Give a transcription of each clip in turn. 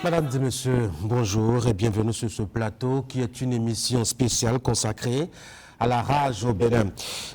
Madame et messieurs, bonjour et bienvenue sur ce plateau qui est une émission spéciale consacrée à la rage au Bénin.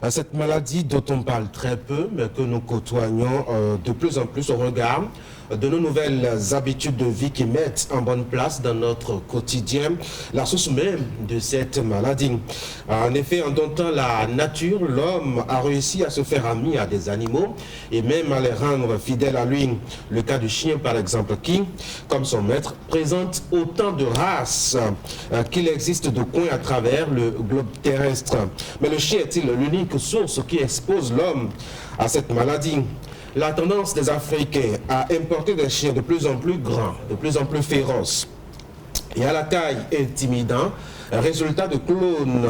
Cette maladie dont on parle très peu, mais que nous côtoyons de plus en plus au regard de nos nouvelles habitudes de vie qui mettent en bonne place dans notre quotidien la source même de cette maladie. En effet, en domptant la nature, l'homme a réussi à se faire ami à des animaux et même à les rendre fidèles à lui. Le cas du chien, par exemple, qui, comme son maître, présente autant de races qu'il existe de coins à travers le globe terrestre. Mais le chien est-il l'unique source qui expose l'homme à cette maladie? La tendance des Africains à importer des chiens de plus en plus grands, de plus en plus féroces et à la taille intimidante, résultat de clones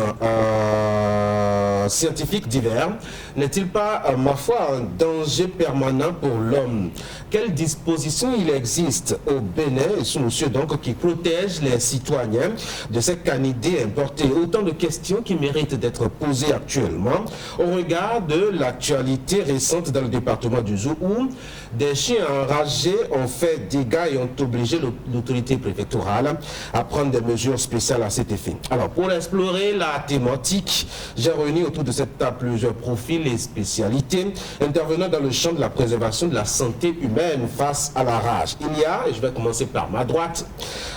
scientifiques divers, n'est-il pas, ma foi, un danger permanent pour l'homme? Quelles dispositions il existe au Bénin et sous nos cieux donc qui protègent les citoyens de ces canidés importés? Autant de questions qui méritent d'être posées actuellement au regard de l'actualité récente dans le département du Zou où des chiens enragés ont fait dégâts et ont obligé l'autorité préfectorale à prendre des mesures spéciales à cet effet. Alors, pour explorer la thématique, j'ai réuni autour de cette table plusieurs profils et spécialités intervenant dans le champ de la préservation de la santé humaine face à la rage. Il y a, et je vais commencer par ma droite,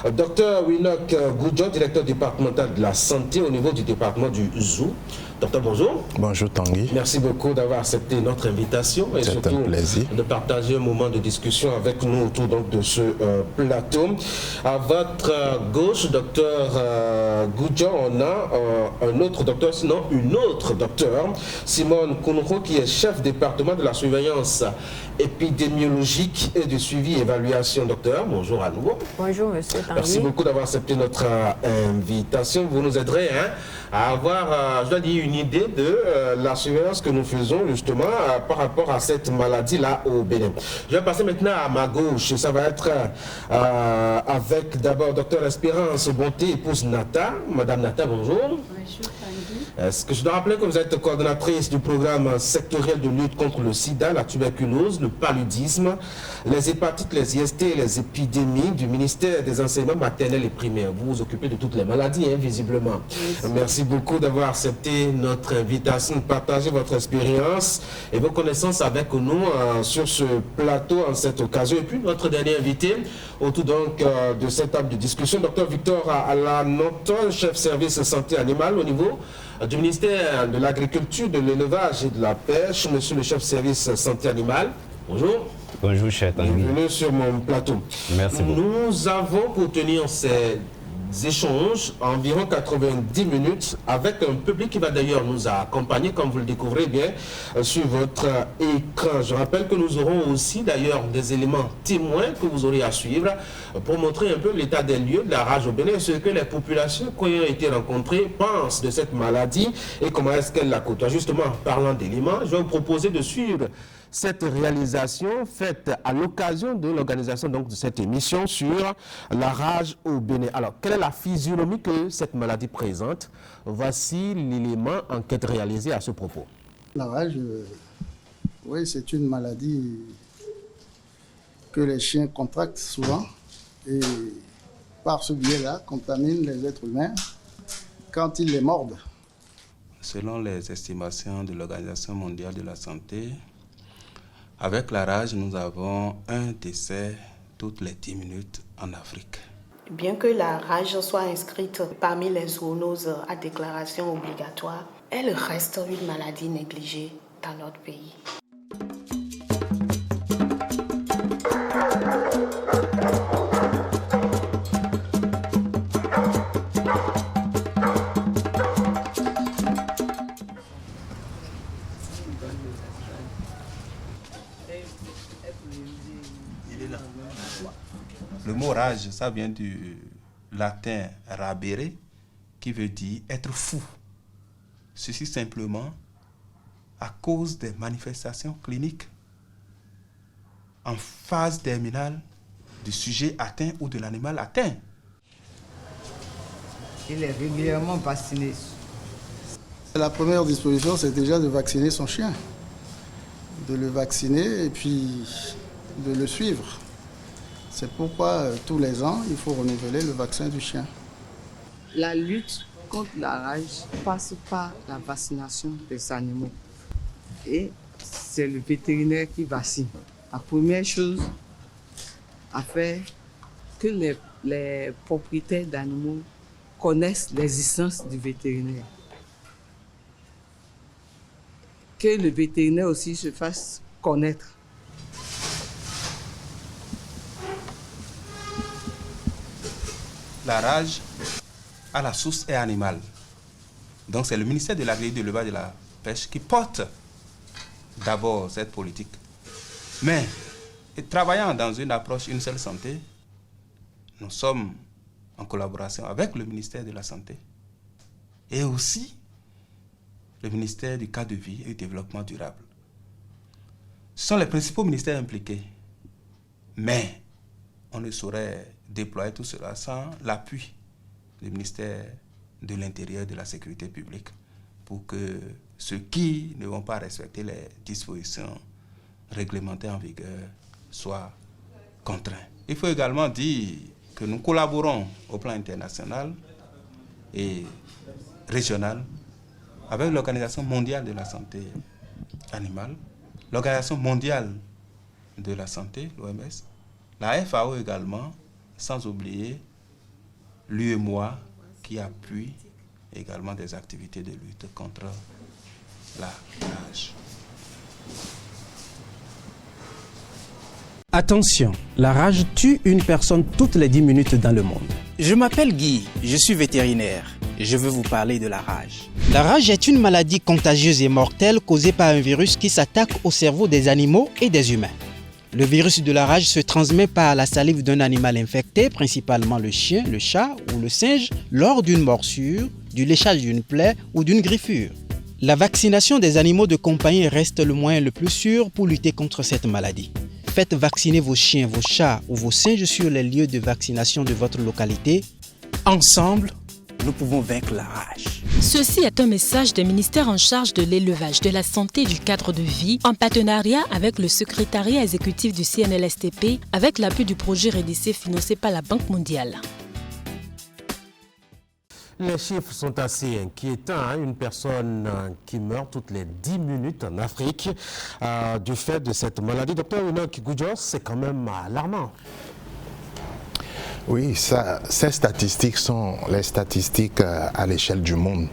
Dr Winnock Goudjon, directeur départemental de la santé au niveau du département du Zou. Docteur, bonjour. Bonjour Tanguy. Merci beaucoup d'avoir accepté notre invitation et surtout de partager un moment de discussion avec nous autour donc, de ce plateau. À votre gauche, docteur Goudjon, on a un autre docteur, sinon une autre docteur, Simone Kounro, qui est chef département de la surveillance épidémiologique et du suivi et évaluation. Docteur, bonjour à nouveau. Bonjour monsieur Tanguy. Merci beaucoup d'avoir accepté notre invitation. Vous nous aiderez à avoir, je dois dire, une idée de la surveillance que nous faisons justement par rapport à cette maladie-là au Bénin. Je vais passer maintenant à ma gauche. Ça va être avec d'abord Dr Espérance Bonté, épouse Nata. Madame Nata, bonjour. Bonjour Tanguy. Est-ce que je dois rappeler que vous êtes coordonnatrice du programme sectoriel de lutte contre le sida, la tuberculose, le paludisme, les hépatites, les IST et les épidémies du ministère des enseignements maternels et primaires. Vous vous occupez de toutes les maladies, visiblement. Merci beaucoup d'avoir accepté notre invitation, de partager votre expérience et vos connaissances avec nous sur ce plateau en cette occasion. Et puis notre dernier invité autour donc de cette table de discussion, Dr Victor Alanoton, chef service santé animale au niveau du ministère de l'Agriculture, de l'Élevage et de la Pêche, monsieur le chef service santé animale. Bonjour. Bonjour, cher Tanguy. Bienvenue sur mon plateau. Merci beaucoup. Nous avons pour tenir ces échanges environ 90 minutes avec un public qui va d'ailleurs nous accompagner, comme vous le découvrez bien, sur votre écran. Je rappelle que nous aurons aussi d'ailleurs des éléments témoins que vous aurez à suivre pour montrer un peu l'état des lieux de la rage au Bénin, ce que les populations qui ont été rencontrées pensent de cette maladie et comment est-ce qu'elles la côtoient. Justement, parlant d'éléments, je vais vous proposer de suivre cette réalisation faite à l'occasion de l'organisation donc de cette émission sur la rage au Bénin. Alors, quelle est la physionomie que cette maladie présente? Voici l'élément enquête réalisée à ce propos. La rage, oui, c'est une maladie que les chiens contractent souvent et par ce biais-là contaminent les êtres humains quand ils les mordent. Selon les estimations de l'Organisation mondiale de la santé, avec la rage, nous avons un décès toutes les 10 minutes en Afrique. Bien que la rage soit inscrite parmi les zoonoses à déclaration obligatoire, elle reste une maladie négligée dans notre pays. Le mot rage, ça vient du latin rabere, qui veut dire être fou. Ceci simplement à cause des manifestations cliniques en phase terminale du sujet atteint ou de l'animal atteint. Il est régulièrement vacciné. La première disposition, c'est déjà de vacciner son chien. De le vacciner et puis de le suivre. C'est pourquoi tous les ans, il faut renouveler le vaccin du chien. La lutte contre la rage passe par la vaccination des animaux. Et c'est le vétérinaire qui vaccine. La première chose à faire, que les propriétaires d'animaux connaissent l'existence du vétérinaire. Que le vétérinaire aussi se fasse connaître. La rage, à la source, est animale. Donc c'est le ministère de l'Agriculture, de l'Élevage et de la Pêche qui porte d'abord cette politique. Mais, travaillant dans une approche une seule santé, nous sommes en collaboration avec le ministère de la Santé et aussi le ministère du cadre de vie et du développement durable. Ce sont les principaux ministères impliqués. Mais on ne saurait déployer tout cela sans l'appui du ministère de l'Intérieur et de la Sécurité publique pour que ceux qui ne vont pas respecter les dispositions réglementaires en vigueur soient contraints. Il faut également dire que nous collaborons au plan international et régional avec l'Organisation mondiale de la santé animale, l'Organisation mondiale de la santé, l'OMS, la FAO également, sans oublier l'UEMOA qui appuie également des activités de lutte contre la rage. Attention, la rage tue une personne toutes les 10 minutes dans le monde. Je m'appelle Guy, je suis vétérinaire. Je veux vous parler de la rage. La rage est une maladie contagieuse et mortelle causée par un virus qui s'attaque au cerveau des animaux et des humains. Le virus de la rage se transmet par la salive d'un animal infecté, principalement le chien, le chat ou le singe, lors d'une morsure, du léchage d'une plaie ou d'une griffure. La vaccination des animaux de compagnie reste le moyen le plus sûr pour lutter contre cette maladie. Faites vacciner vos chiens, vos chats ou vos singes sur les lieux de vaccination de votre localité. Ensemble, nous pouvons vaincre la rage. Ceci est un message des ministères en charge de l'élevage, de la santé et du cadre de vie, en partenariat avec le secrétariat exécutif du CNLSTP, avec l'appui du projet REDC financé par la Banque mondiale. Les chiffres sont assez inquiétants. Une personne qui meurt toutes les 10 minutes en Afrique du fait de cette maladie. Docteur Enoch Goudjos, c'est quand même alarmant. Oui, ces statistiques sont les statistiques à l'échelle du monde.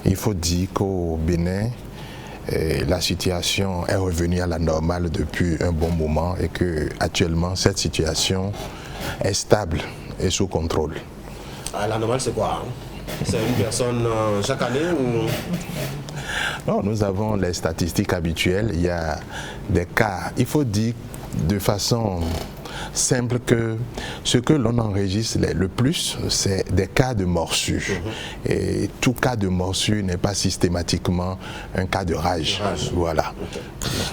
Il faut dire qu'au Bénin, la situation est revenue à la normale depuis un bon moment et qu'actuellement, cette situation est stable et sous contrôle. La normale, c'est quoi? C'est une personne chaque année ou... Non, nous avons les statistiques habituelles. Il y a des cas. Il faut dire de façon simple que ce que l'on enregistre le plus, c'est des cas de morsure. Et tout cas de morsure n'est pas systématiquement un cas de rage. Voilà.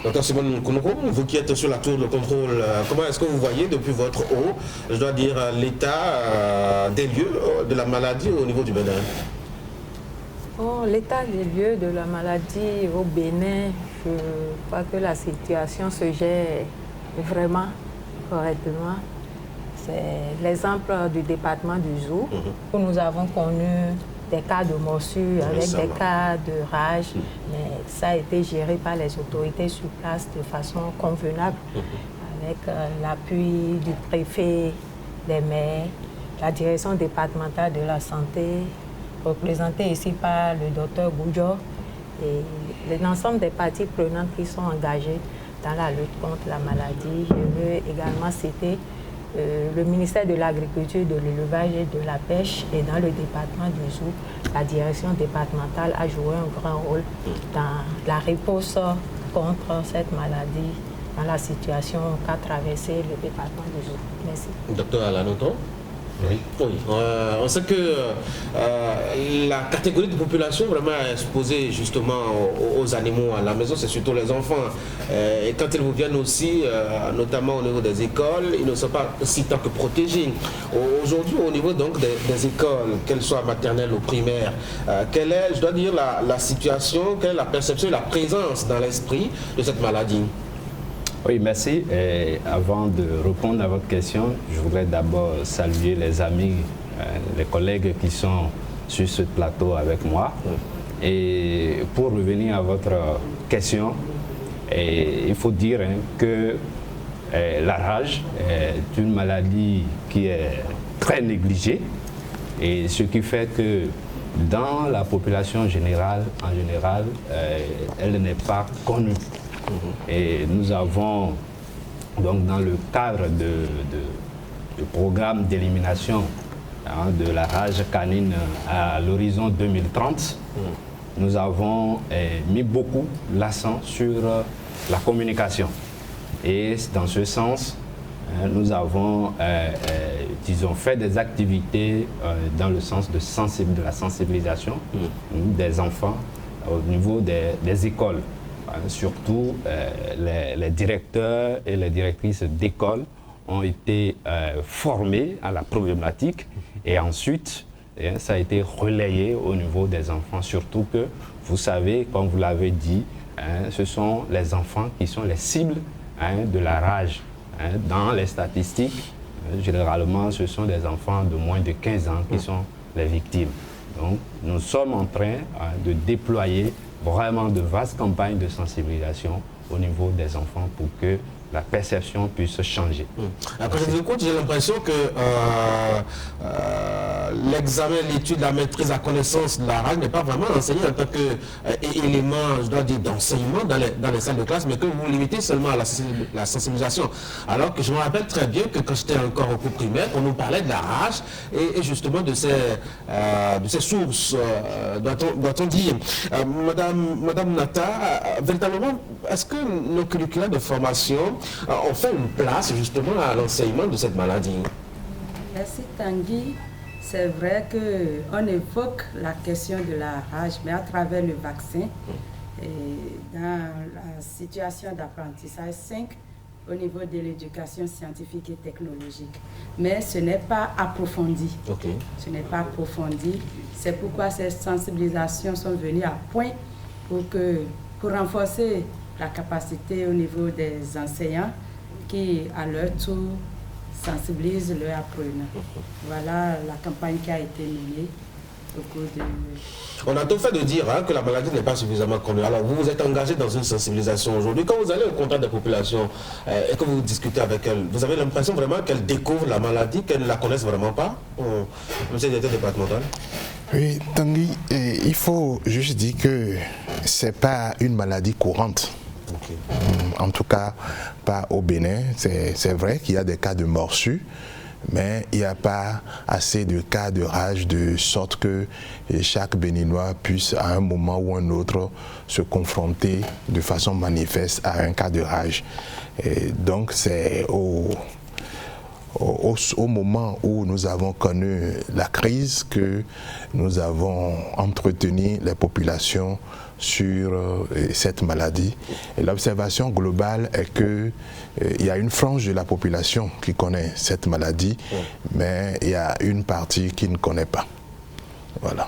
Docteur Simone Kounoko, vous qui êtes sur la tour de contrôle, comment est-ce que vous voyez depuis votre haut, je dois dire, l'état des lieux de la maladie au niveau du Bénin? L'état des lieux de la maladie au Bénin, je crois que la situation se gère vraiment correctement. C'est l'exemple du département du Zou, où nous avons connu des cas de morsure avec des cas de rage, mais ça a été géré par les autorités sur place de façon convenable, avec l'appui du préfet, des maires, la direction départementale de la santé, représentée ici par le docteur Goudjos, et l'ensemble des parties prenantes qui sont engagées dans la lutte contre la maladie. Je veux également citer le ministère de l'Agriculture, de l'Élevage et de la Pêche, et dans le département du Zou, la direction départementale a joué un grand rôle dans la réponse contre cette maladie, dans la situation qu'a traversé le département du Zou. Merci. Docteur Alanoton? Oui. On sait que la catégorie de population vraiment exposée justement aux animaux à la maison, c'est surtout les enfants. Et quand ils vous viennent aussi, notamment au niveau des écoles, ils ne sont pas aussi tant que protégés. Aujourd'hui, au niveau donc des écoles, qu'elles soient maternelles ou primaires, quelle est, je dois dire, la situation, quelle est la perception et la présence dans l'esprit de cette maladie? Oui, merci. Et avant de répondre à votre question, je voudrais d'abord saluer les amis, les collègues qui sont sur ce plateau avec moi. Et pour revenir à votre question, il faut dire que la rage est une maladie qui est très négligée, et ce qui fait que dans la population générale, elle n'est pas connue. Et nous avons donc dans le cadre du programme d'élimination de la rage canine à l'horizon 2030, nous avons mis beaucoup l'accent sur la communication. Et dans ce sens, nous avons disons, fait des activités dans le sens de la sensibilisation des enfants au niveau des écoles. Surtout, les directeurs et les directrices d'école ont été formés à la problématique, et ensuite, ça a été relayé au niveau des enfants. Surtout que, vous savez, comme vous l'avez dit, ce sont les enfants qui sont les cibles de la rage. Dans les statistiques, généralement, ce sont des enfants de moins de 15 ans qui sont les victimes. Donc, nous sommes en train de déployer vraiment de vastes campagnes de sensibilisation au niveau des enfants pour que la perception puisse changer. Après, je vous écoute, j'ai l'impression que l'examen, l'étude, la maîtrise, la connaissance de la rage n'est pas vraiment enseigné en tant qu'élément, je dois dire, d'enseignement dans les salles de classe, mais que vous limitez seulement à la sensibilisation. Alors que je me rappelle très bien que quand j'étais encore au cours primaire, on nous parlait de la rage et justement de ces sources, doit-on dire. Madame Nata, véritablement, est-ce que nos curricula de formation ont fait une place justement à l'enseignement de cette maladie? Merci Tanguy. C'est vrai qu'on évoque la question de la rage, mais à travers le vaccin, et dans la situation d'apprentissage 5, au niveau de l'éducation scientifique et technologique. Mais ce n'est pas approfondi. Ce n'est pas approfondi. C'est pourquoi ces sensibilisations sont venues à point pour renforcer la capacité au niveau des enseignants qui, à leur tour, sensibilisent leurs apprenants. Voilà la campagne qui a été menée au cours de... On a tout fait de dire que la maladie n'est pas suffisamment connue. Alors vous vous êtes engagé dans une sensibilisation aujourd'hui. Quand vous allez au contact des populations et que vous discutez avec elles, vous avez l'impression vraiment qu'elles découvrent la maladie, qu'elles ne la connaissent vraiment pas? Monsieur le directeur départemental. Oui, Tanguy, il faut juste dire que ce n'est pas une maladie courante. En tout cas, pas au Bénin. C'est vrai qu'il y a des cas de morsures, mais il n'y a pas assez de cas de rage de sorte que chaque Béninois puisse à un moment ou un autre se confronter de façon manifeste à un cas de rage. Et donc c'est au moment où nous avons connu la crise que nous avons entretenu les populations sur cette maladie. Et l'observation globale est qu'il y a une frange de la population qui connaît cette maladie, mais il y a une partie qui ne connaît pas. Voilà.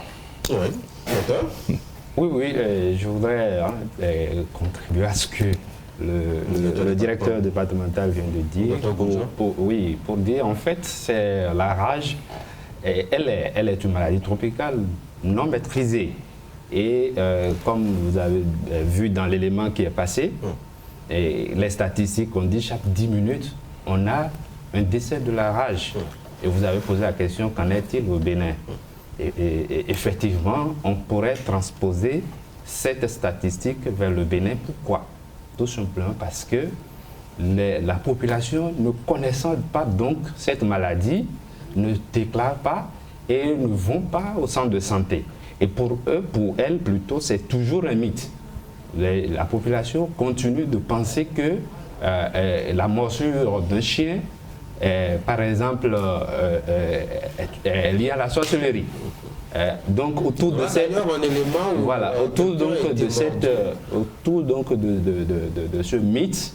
Oui, je voudrais contribuer à ce que le directeur départemental vient de dire. Pour dire, en fait, c'est la rage, elle est une maladie tropicale non maîtrisée. Et comme vous avez vu dans l'élément qui est passé, et les statistiques, on dit chaque 10 minutes, on a un décès de la rage. Et vous avez posé la question, qu'en est-il au Bénin? Et effectivement, on pourrait transposer cette statistique vers le Bénin. Pourquoi? Tout simplement parce que la population, ne connaissant pas donc cette maladie, ne déclare pas et ne vont pas au centre de santé. Et pour eux, pour elles plutôt, c'est toujours un mythe. La population continue de penser que la morsure d'un chien, par exemple, est liée à la sorcellerie. Donc autour de cette, voilà, autour donc de ce mythe,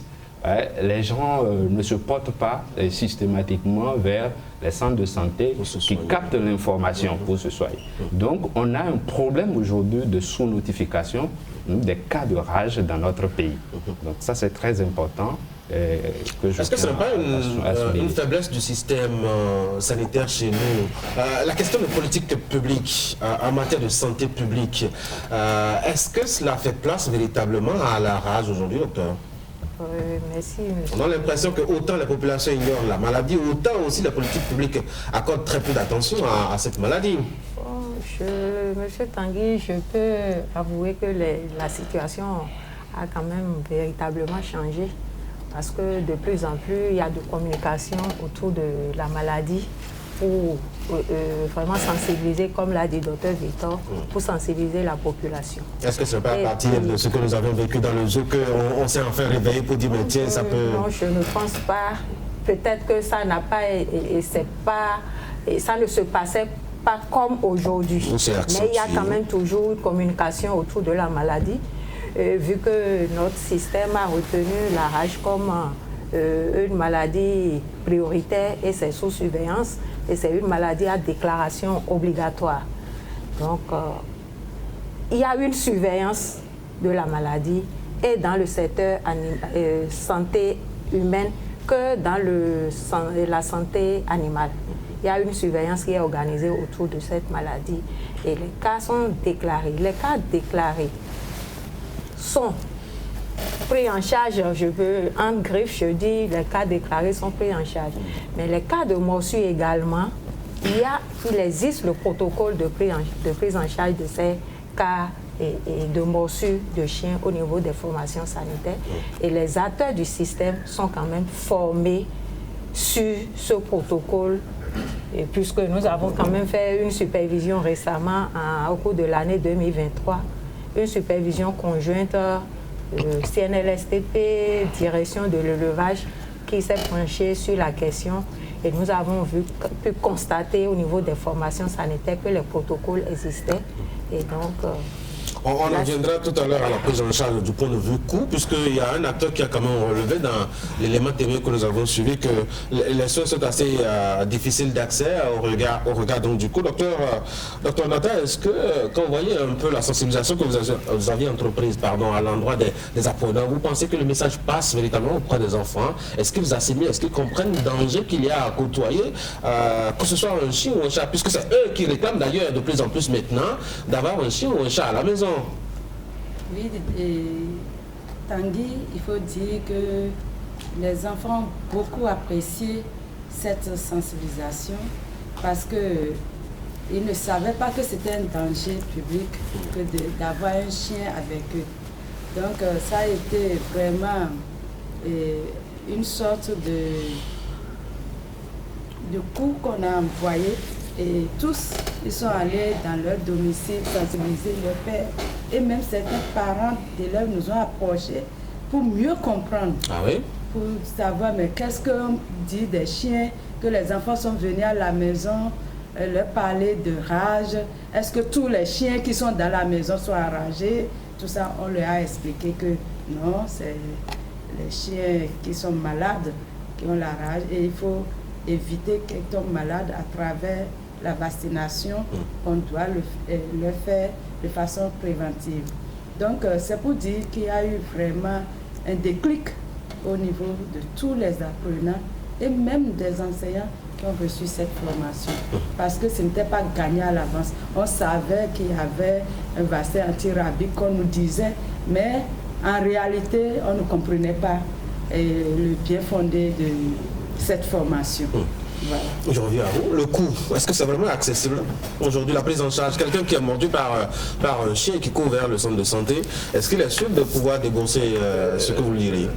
les gens ne se portent pas systématiquement vers les centres de santé qui captent l'information pour se soigner. Donc on a un problème aujourd'hui de sous-notification des cas de rage dans notre pays. Donc ça c'est très important Est-ce que ce n'est pas une faiblesse du système sanitaire chez nous? La question de politique publique en matière de santé publique, est-ce que cela fait place véritablement à la rage aujourd'hui, docteur? Merci. On a l'impression que autant la population ignore la maladie, autant aussi la politique publique accorde très peu d'attention à cette maladie. Monsieur Tanguy, je peux avouer que la situation a quand même véritablement changé. Parce que de plus en plus, il y a de communication autour de la maladie pour vraiment sensibiliser, comme l'a dit le docteur Victor, pour sensibiliser la population. Est-ce que ce n'est pas à partir de ce que nous avons vécu dans le zoo qu'on s'est enfin réveillé pour dire, mais tiens, ça peut... Non, je ne pense pas. Peut-être que ça n'a pas... ça ne se passait pas comme aujourd'hui. Mais il y a quand même toujours une communication autour de la maladie. Vu que notre système a retenu la rage comme une maladie prioritaire et c'est sous surveillance et c'est une maladie à déclaration obligatoire. Donc, il y a une surveillance de la maladie et dans le secteur santé humaine que dans la santé animale. Il y a une surveillance qui est organisée autour de cette maladie et les cas sont déclarés. Les cas déclarés sont pris en charge, en griffe, je dis, les cas déclarés sont pris en charge. Mais les cas de morsure également, il existe le protocole de prise en charge de ces cas et de morsure de chiens au niveau des formations sanitaires. Et les acteurs du système sont quand même formés sur ce protocole. Et puisque nous avons quand même fait une supervision récemment au cours de l'année 2023, une supervision conjointe CNLSTP, direction de l'élevage, qui s'est penchée sur la question et nous avons pu constater au niveau des formations sanitaires que les protocoles existaient et donc... On en viendra tout à l'heure à la prise en charge du point de vue coût, puisqu'il y a un acteur qui a quand même relevé dans l'élément témoin que nous avons suivi que les soins sont assez difficiles d'accès au regard donc, du coût. Docteur Nata, est-ce que quand vous voyez un peu la sensibilisation que vous aviez entreprise à l'endroit des apprenants, vous pensez que le message passe véritablement auprès des enfants? Est-ce qu'ils assimilent, est-ce qu'ils comprennent le danger qu'il y a à côtoyer, que ce soit un chien ou un chat, puisque c'est eux qui réclament d'ailleurs de plus en plus maintenant d'avoir un chien ou un chat à la maison? Oui, Tanguy, il faut dire que les enfants ont beaucoup apprécié cette sensibilisation parce qu'ils ne savaient pas que c'était un danger public que d'avoir un chien avec eux. Donc ça a été vraiment une sorte de coup qu'on a envoyé. Et tous, ils sont allés dans leur domicile sensibiliser leur père. Et même certains parents d'élèves nous ont approchés pour mieux comprendre. Ah oui? Pour savoir, mais qu'est-ce qu'on dit des chiens, que les enfants sont venus à la maison, leur parler de rage. Est-ce que tous les chiens qui sont dans la maison sont enragés? Tout ça, on leur a expliqué que non, c'est les chiens qui sont malades qui ont la rage. Et il faut éviter qu'ils tombent malades à travers la vaccination, on doit le faire de façon préventive. Donc, c'est pour dire qu'il y a eu vraiment un déclic au niveau de tous les apprenants et même des enseignants qui ont reçu cette formation. Parce que ce n'était pas gagné à l'avance. On savait qu'il y avait un vaccin anti-rabique qu'on nous disait, mais en réalité, on ne comprenait pas le bien fondé de cette formation. Voilà. Je reviens à vous. Le coût, est-ce que c'est vraiment accessible aujourd'hui, la prise en charge? Quelqu'un qui est mordu par un chien qui court vers le centre de santé, est-ce qu'il est sûr de pouvoir débourser ce que vous lui diriez?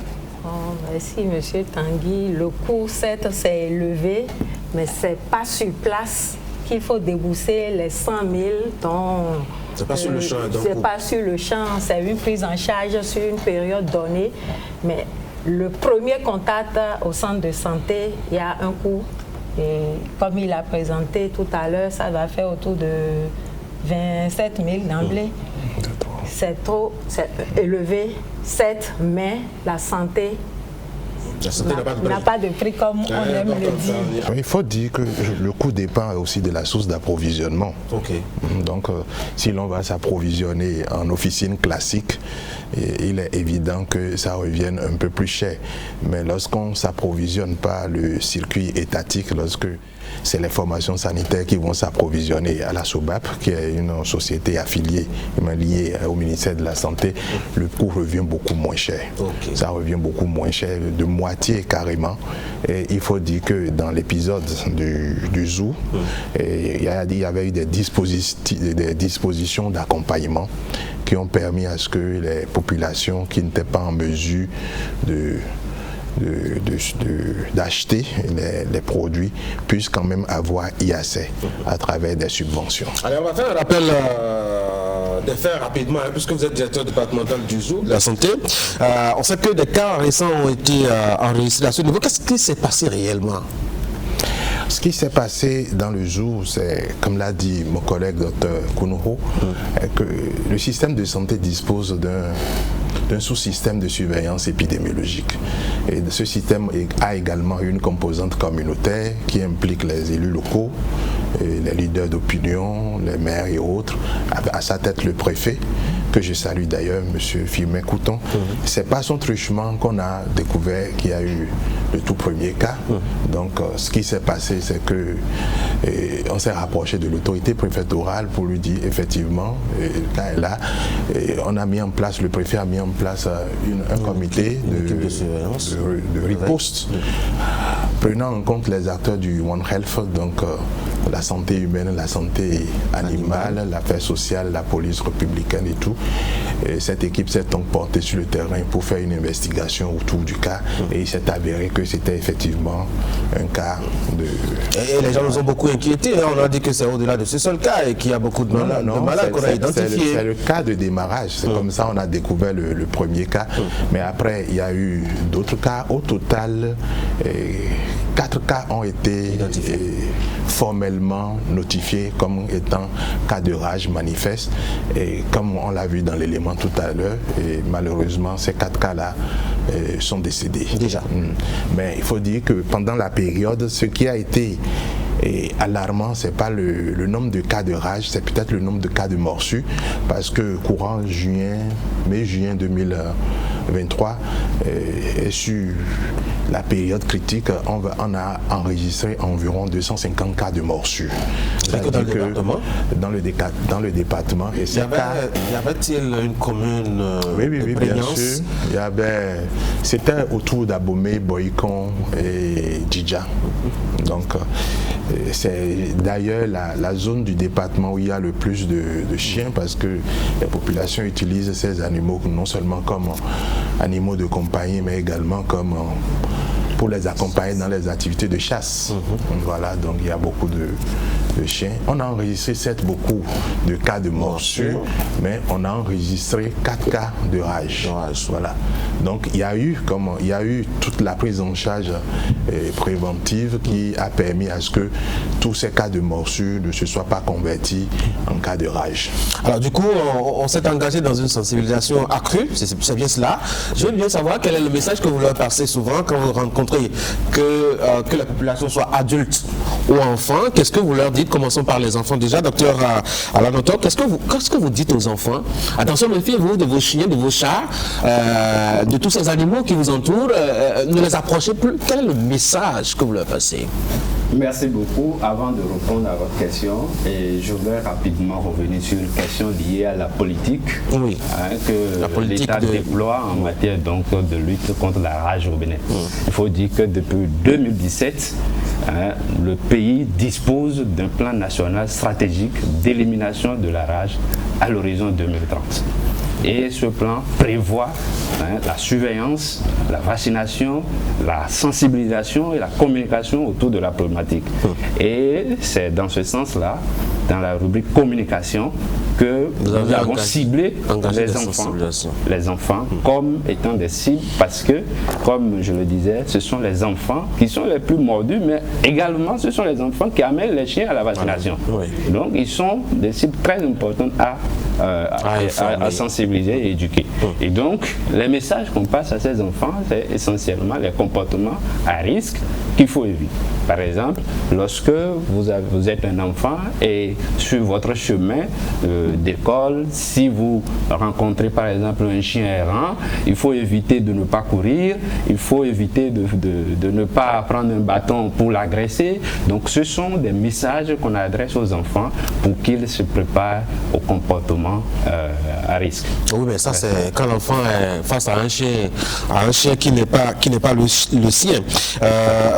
Merci, monsieur Tanguy. Le coût, certes, c'est élevé, mais ce n'est pas sur place qu'il faut débourser les 100 000 dont... C'est pas sur le champ. C'est pas sur le champ, c'est une prise en charge sur une période donnée, mais le premier contact au centre de santé, il y a un coût. Et comme il a présenté tout à l'heure, ça va faire autour de 27 000 d'emblée. C'est trop élevé, certes, mais la santé n'a pas de prix comme on aime le dire. Il faut dire que le coût dépend aussi de la source d'approvisionnement. Donc, si l'on va s'approvisionner en officine classique, il est évident que ça revienne un peu plus cher. Mais lorsqu'on ne s'approvisionne pas le circuit étatique, lorsque c'est les formations sanitaires qui vont s'approvisionner à la SOBAP, qui est une société affiliée, liée au ministère de la Santé, le coût revient beaucoup moins cher. Ça revient beaucoup moins cher, de moitié carrément. Et il faut dire que dans l'épisode du zoo, il y avait eu des dispositions d'accompagnement qui ont permis à ce que les populations qui n'étaient pas en mesure d'acheter les produits puissent quand même avoir accès à travers des subventions. Allez, on va faire un rappel des faits rapidement, puisque vous êtes directeur départemental du zoo, de la santé. On sait que des cas récents ont été enregistrés à ce niveau. Qu'est-ce qui s'est passé réellement? Ce qui s'est passé dans le zoo, c'est, comme l'a dit mon collègue Dr Kounoho, que le système de santé dispose d'un sous-système de surveillance épidémiologique. Et ce système a également une composante communautaire qui implique les élus locaux, les leaders d'opinion, les maires et autres, à sa tête le préfet, que je salue d'ailleurs, M. Firmin Couton. C'est par son truchement qu'on a découvert qu'il y a eu le tout premier cas. Donc ce qui s'est passé, c'est que on s'est rapproché de l'autorité préfectorale pour lui dire effectivement, le cas est là. Et on a mis en place, le préfet a mis en place un comité de riposte, prenant en compte les acteurs du One Health, donc la santé humaine, la santé animale, l'affaire sociale, la police républicaine et tout. Et cette équipe s'est donc portée sur le terrain pour faire une investigation autour du cas et il s'est avéré que c'était effectivement un cas de... Et les gens nous ont beaucoup inquiétés, on a dit que c'est au-delà de ce seul cas et qu'il y a beaucoup de malades qu'on a identifiés. C'est le cas de démarrage, c'est comme ça on a découvert le premier cas, mais après il y a eu d'autres cas. Au total, 4 cas ont été formellement notifiés comme étant cas de rage manifeste, et comme on l'a vu dans l'élément tout à l'heure, et malheureusement ces 4 cas-là sont décédés. Déjà. Mais il faut dire que pendant la période, ce qui a été alarmant, c'est pas le nombre de cas de rage, c'est peut-être le nombre de cas de morsures, parce que courant mai-juin 2023, et sur la période critique, on a enregistré environ 250 cas de morsures. Dans le département. Et y avait-il une commune Oui, bien sûr. C'était autour d'Abomey, Boycon et Djidja. Donc, c'est d'ailleurs la zone du département où il y a le plus de chiens, parce que les populations utilisent ces animaux non seulement comme animaux de compagnie, mais également comme pour les accompagner dans les activités de chasse. Voilà, donc il y a beaucoup de chiens. On a enregistré beaucoup de cas de morsure, mais on a enregistré 4 cas de rage. Voilà. Donc il y a eu toute la prise en charge préventive qui a permis à ce que tous ces cas de morsure ne se soient pas convertis en cas de rage. Alors du coup, on s'est engagé dans une sensibilisation accrue, c'est bien cela. Je veux bien savoir quel est le message que vous leur passez souvent quand vous rencontrez que la population soit adulte ou enfant. Qu'est-ce que vous leur dites? Commençons par les enfants déjà, docteur Alanoto. Qu'est-ce que vous dites aux enfants? Attention, méfiez-vous de vos chiens, de vos chats, de tous ces animaux qui vous entourent. Ne les approchez plus. Quel est le message que vous leur passez? Merci beaucoup. Avant de répondre à votre question, je voudrais rapidement revenir sur une question liée à la politique que l'État déploie en matière donc, de lutte contre la rage au Bénin. Il faut dire que depuis 2017, le pays dispose d'un plan national stratégique d'élimination de la rage à l'horizon 2030. Et ce plan prévoit la surveillance, la vaccination, la sensibilisation et la communication autour de la problématique. Et c'est dans ce sens-là, dans la rubrique communication, que nous avons ciblé les enfants comme étant des cibles parce que, comme je le disais, ce sont les enfants qui sont les plus mordus, mais également ce sont les enfants qui amènent les chiens à la vaccination. Donc ils sont des cibles très importantes à sensibiliser et éduquer. Et donc les messages qu'on passe à ces enfants, c'est essentiellement les comportements à risque qu'il faut éviter. Par exemple, lorsque vous êtes un enfant et sur votre chemin d'école, si vous rencontrez par exemple un chien errant, il faut éviter de ne pas courir, il faut éviter de ne pas prendre un bâton pour l'agresser. Donc ce sont des messages qu'on adresse aux enfants pour qu'ils se préparent au comportement à risque. Oui, mais ça c'est quand l'enfant est face à un chien qui n'est pas le sien.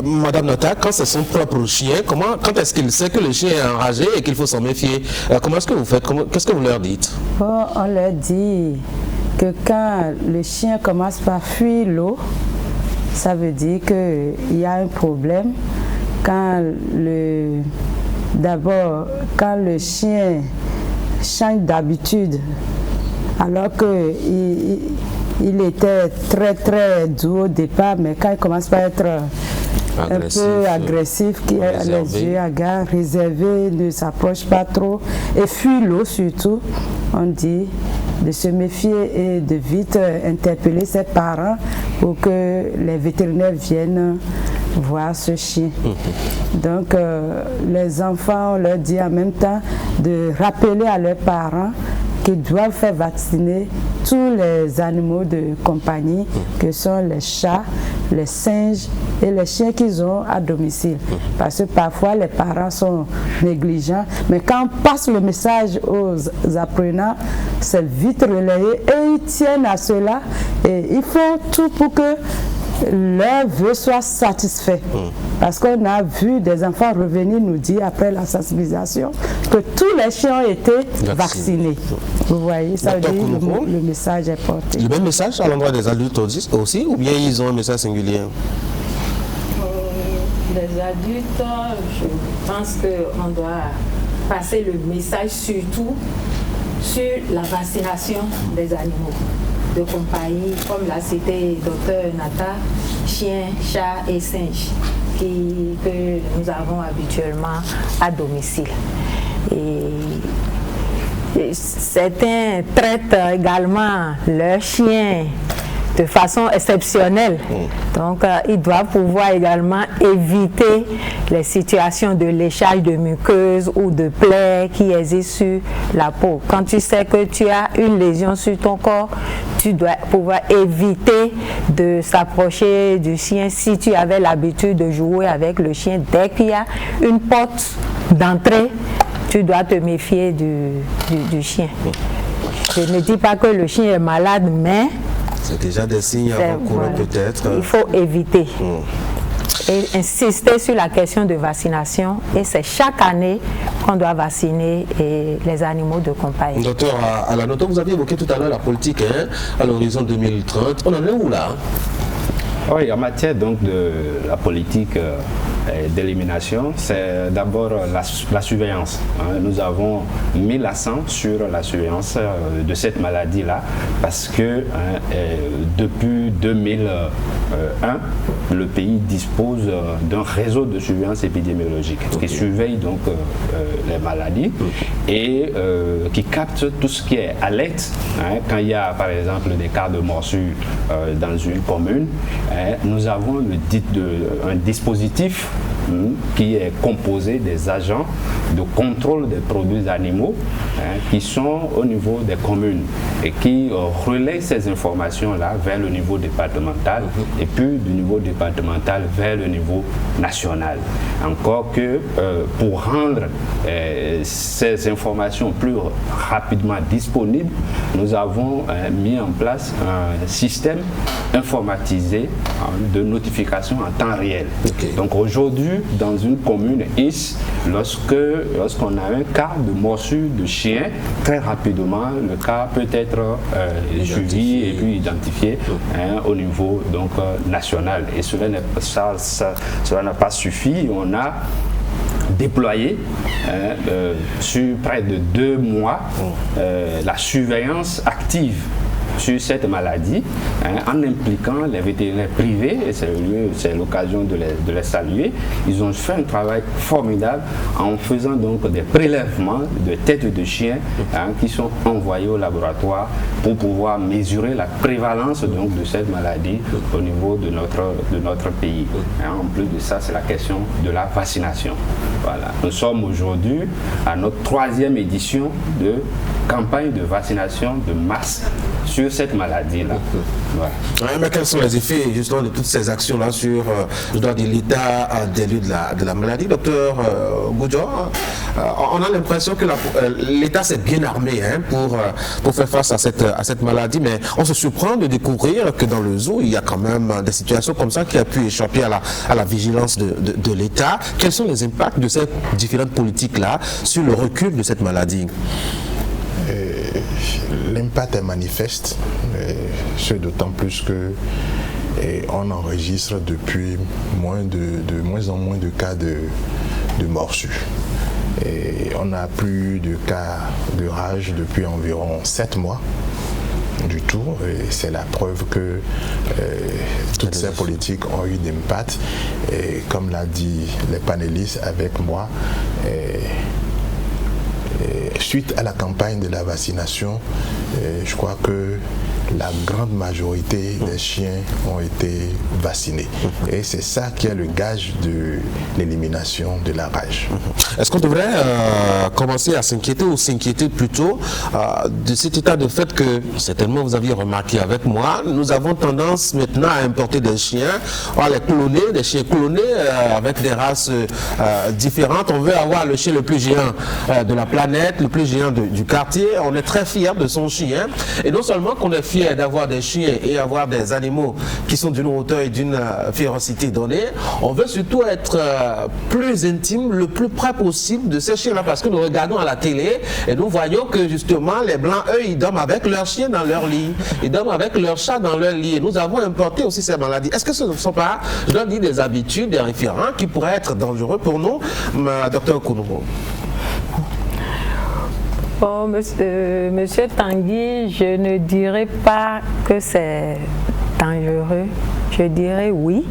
Madame Nota, quand c'est son propre chien, quand est-ce qu'il sait que le chien est enragé et qu'il faut s'en méfier? Comment est-ce que vous faites? Qu'est-ce que vous leur dites? On leur dit que quand le chien commence par fuir l'eau, ça veut dire qu'il y a un problème. D'abord, quand le chien change d'habitude, alors qu'il était très très doux au départ, mais quand il commence par être un peu agressif, qui a les yeux hagards, réservé, ne s'approche pas trop et fuit l'eau surtout, on dit de se méfier et de vite interpeller ses parents pour que les vétérinaires viennent voir ce chien. Donc les enfants, on leur dit en même temps de rappeler à leurs parents qu'ils doivent faire vacciner tous les animaux de compagnie, que sont les chats, les singes et les chiens qu'ils ont à domicile. Parce que parfois les parents sont négligents, mais quand on passe le message aux apprenants, c'est vite relayé et ils tiennent à cela et ils font tout pour que leur vœu soit satisfait. Parce qu'on a vu des enfants revenir nous dire après la sensibilisation que tous les chiens ont été vaccinés. Vous voyez, ça veut dire que le message est porté. Le même message à l'endroit des adultes aussi, ou bien ils ont un message singulier? Les adultes, je pense qu'on doit passer le message surtout sur la vaccination des animaux de compagnie, comme l'a cité Dr Nata, chiens, chats et singes que nous avons habituellement à domicile. Et certains traitent également leurs chiens de façon exceptionnelle. Donc, ils doivent pouvoir également éviter les situations de léchage de muqueuses ou de plaies qui existent sur la peau. Quand tu sais que tu as une lésion sur ton corps, tu dois pouvoir éviter de s'approcher du chien si tu avais l'habitude de jouer avec le chien. Dès qu'il y a une porte d'entrée, tu dois te méfier du chien. Je ne dis pas que le chien est malade, mais c'est déjà des signes avant-coureurs peut-être. Il faut éviter. Et insister sur la question de vaccination. Et c'est chaque année qu'on doit vacciner les animaux de compagnie. Docteur Alanoto, vous aviez évoqué tout à l'heure la politique à l'horizon 2030. On en est où là? Oui, en matière donc de la politique d'élimination, c'est d'abord la surveillance. Nous avons mis l'accent sur la surveillance de cette maladie-là parce que depuis 2001, le pays dispose d'un réseau de surveillance épidémiologique qui surveille donc les maladies et qui capte tout ce qui est alerte. Quand il y a par exemple des cas de morsure dans une commune, nous avons un dispositif qui est composé des agents de contrôle des produits animaux qui sont au niveau des communes et qui relaient ces informations-là vers le niveau départemental et puis du niveau départemental vers le niveau national. Encore que pour rendre ces informations plus rapidement disponibles, nous avons mis en place un système informatisé de notification en temps réel. Donc aujourd'hui, dans une commune X, lorsqu'on a un cas de morsure de chien, très rapidement, le cas peut être suivi et puis identifié au niveau donc, national. Et cela n'a pas suffi. On a déployé sur près de 2 mois la surveillance active sur cette maladie, en impliquant les vétérinaires privés, et c'est l'occasion de les saluer. Ils ont fait un travail formidable en faisant donc des prélèvements de têtes de chiens qui sont envoyés au laboratoire pour pouvoir mesurer la prévalence donc de cette maladie au niveau de notre pays. En plus de ça, c'est la question de la vaccination. Voilà. Nous sommes aujourd'hui à notre 3e édition de campagne de vaccination de masse sur cette maladie-là. Ouais, mais quels sont les effets justement de toutes ces actions-là sur l'état des lieux de la maladie, docteur Goudjo? On a l'impression que l'État s'est bien armé pour faire face à cette maladie, mais on se surprend de découvrir que dans le zoo, il y a quand même des situations comme ça qui ont pu échapper à la vigilance de l'État. Quels sont les impacts de ces différentes politiques-là sur le recul de cette maladie? L'impact est manifeste, ce d'autant plus que on enregistre depuis de moins en moins de cas de morsures. Et on n'a plus de cas de rage depuis environ 7 mois du tout. Et c'est la preuve que toutes ces politiques ont eu d'impact. Et comme l'a dit les panélistes avec moi, suite à la campagne de la vaccination, je crois que la grande majorité des chiens ont été vaccinés. Et c'est ça qui est le gage de l'élimination de la rage. Est-ce qu'on devrait commencer à s'inquiéter ou s'inquiéter plutôt de cet état de fait que, certainement vous aviez remarqué avec moi, nous avons tendance maintenant à importer des chiens, à les cloner, des chiens clonés avec des races différentes. On veut avoir le chien le plus géant de la planète, le plus géant du quartier. On est très fiers de son chien. Et non seulement qu'on est fiers d'avoir des chiens et avoir des animaux qui sont d'une hauteur et d'une férocité donnée, on veut surtout être plus intime, le plus près possible de ces chiens-là, parce que nous regardons à la télé et nous voyons que justement les Blancs, eux, ils dorment avec leurs chiens dans leur lit, ils dorment avec leurs chats dans leur lit, et nous avons importé aussi ces maladies. Est-ce que ce ne sont pas, je dois dire, des habitudes, des référents qui pourraient être dangereux pour nous, docteur Kounoumou? Bon, monsieur Tanguy, je ne dirais pas que c'est dangereux. Je dirais oui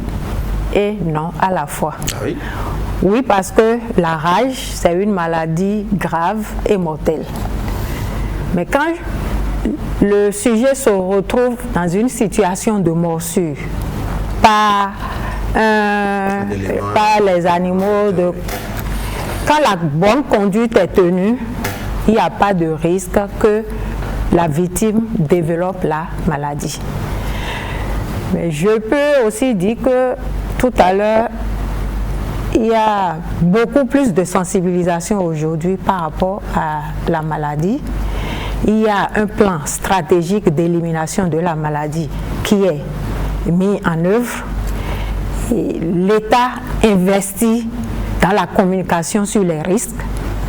et non à la fois. Ah oui? Oui, parce que la rage, c'est une maladie grave et mortelle. Mais quand le sujet se retrouve dans une situation de morsure par les animaux, quand la bonne conduite est tenue, il n'y a pas de risque que la victime développe la maladie. Mais je peux aussi dire que tout à l'heure, il y a beaucoup plus de sensibilisation aujourd'hui par rapport à la maladie. Il y a un plan stratégique d'élimination de la maladie qui est mis en œuvre. L'État investit dans la communication sur les risques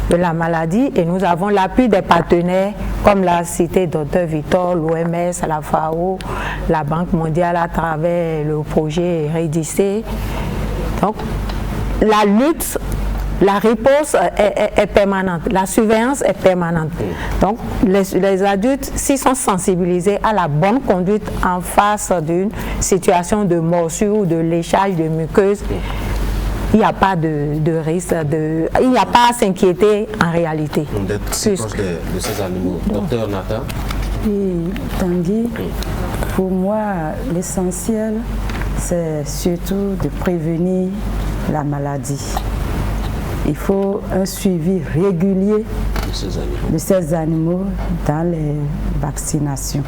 de la maladie et nous avons l'appui des partenaires comme l'a cité Dr Victor, l'OMS, la FAO, la Banque mondiale à travers le projet REDIC. Donc la lutte, la réponse est permanente, la surveillance est permanente. Donc les adultes, s'ils sont sensibilisés à la bonne conduite en face d'une situation de morsure ou de léchage de muqueuse, il n'y a pas de risque, il n'y a pas à s'inquiéter en réalité. D'être si proche de ces animaux. Docteur Nathan? Oui, Tanguy, pour moi, l'essentiel, c'est surtout de prévenir la maladie. Il faut un suivi régulier de ces animaux dans les vaccinations.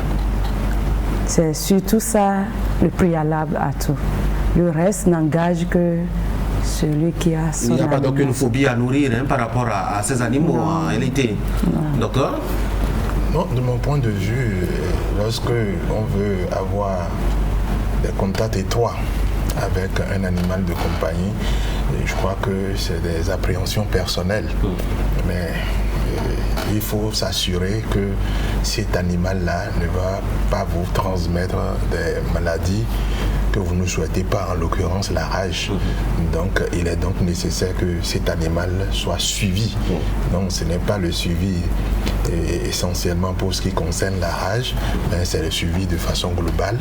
C'est surtout ça le préalable à tout. Le reste n'engage que celui qui a son Il n'y a pas animal. donc une phobie à nourrir par rapport à ces animaux en réalité. Docteur? Non, de mon point de vue, lorsque on veut avoir des contacts étroits avec un animal de compagnie, je crois que c'est des appréhensions personnelles. Mais il faut s'assurer que cet animal-là ne va pas vous transmettre des maladies que vous ne souhaitez pas, en l'occurrence la rage. Donc il est donc nécessaire que cet animal soit suivi. Donc ce n'est pas le suivi essentiellement pour ce qui concerne la rage, mais c'est le suivi de façon globale.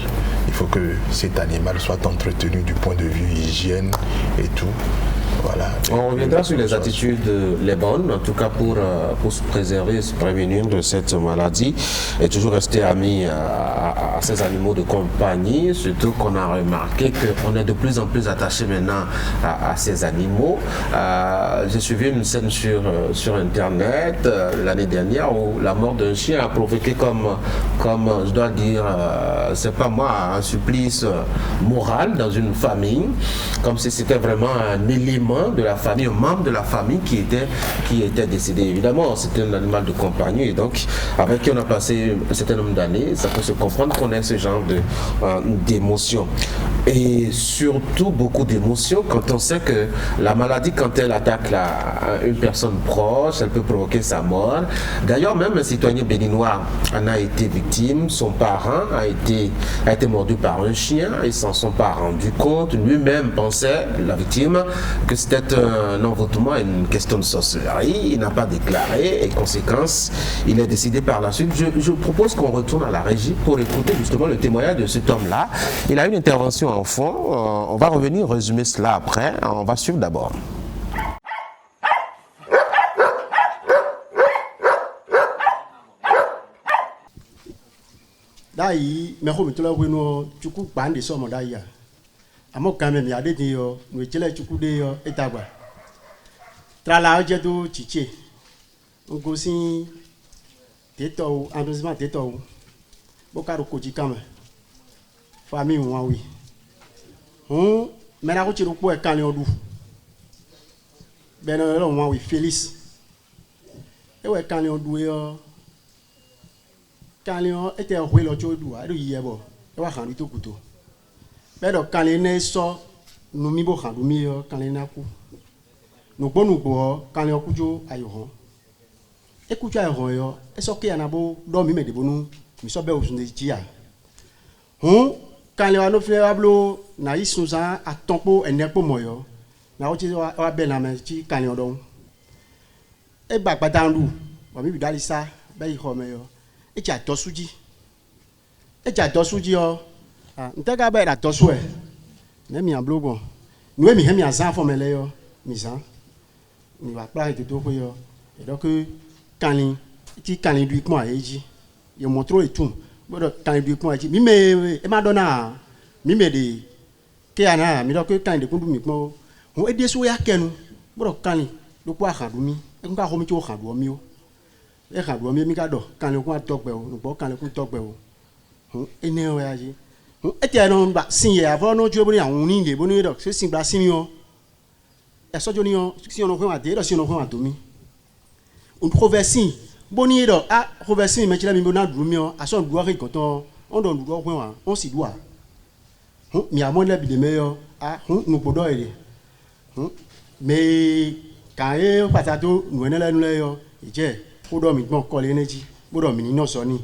Il faut que cet animal soit entretenu du point de vue hygiène et tout. Voilà. On reviendra sur les attitudes les bonnes, en tout cas pour se préserver, se prévenir de cette maladie et toujours rester ami à ces animaux de compagnie, surtout qu'on a remarqué qu'on est de plus en plus attaché maintenant à ces animaux. J'ai suivi une scène sur Internet l'année dernière où la mort d'un chien a provoqué comme je dois dire, c'est pas moi, un supplice moral dans une famille, comme si c'était vraiment un élément de la famille, un membre de la famille qui était décédé. Évidemment, c'était un animal de compagnie et donc avec qui on a passé un certain nombre d'années, ça peut se comprendre qu'on ait ce genre d'émotions. Et surtout beaucoup d'émotions quand on sait que la maladie, quand elle attaque une personne proche, elle peut provoquer sa mort. D'ailleurs, même un citoyen béninois en a été victime, son parent a été mordu par un chien, ils s'en sont pas rendus compte, lui-même pensait, la victime, que c'était un envoûtement, une question de sorcellerie, il n'a pas déclaré et conséquence, il est décidé par la suite. Je propose qu'on retourne à la régie pour écouter justement le témoignage de cet homme-là. Il a une intervention en fond, on va revenir résumer cela après, on va suivre d'abord. Dai me ho mitula wino chuku bande so mo dai ya amo kame mi ade ni yo no chele chuku de yo etagba trala oje do chiche ngo sin teto arrondissement teto bokaro koji kama famille won wi me na ko chiru po e kan le odu be no lo won wi Félix e we kan le odu yo Kalion était au le chodu a do yebo e wa kan to kuto be do kan ne so no mi bo kan do mi yo kan na ku no gbo kan le kujo ayo ho e kujo ayo ho yo e so ke na bo do mi me de bonu mi so be o sun de jia kan le wa no fe ablo na isuza atonpo enepo moyo na o ti wa be na me ti kan le odon e gbagba dandu wa mi bi dalisa be yi ho me yo eja dosuji o ntega ba da dosu e ne mi amblogo nu mi he mi azan fo mele yo mi san ni wa pra ite to ko yo e do ke kanlin du ipon ayeji ye montre etum bodo kanlin du ipon ayeji mi me e ma dona mi me de ke ana mi do ke kanlin de kundu mi pon ho ede so ya kenu bodo kanlin do po akhadu mi e nka ho mi ti o khadu mi o e kan do mi ka do kan le kun atogbe o no kan le kun togbe o ene o ya ji e ti no ba sin ye avo no ju boni awun ni le boni do se sin gba sin o e sojo ni o si ono kun ade do si ono kun atomi on conversin boni do a conversin me chila mi bona du mi o aso du ore goton on do du kun wa on si dua mi amo le bi de me yo a no gbodo ere me kan e patato nu ene lenu le yo ije bodo mi gbon ko le neji bodo mi ni no so ni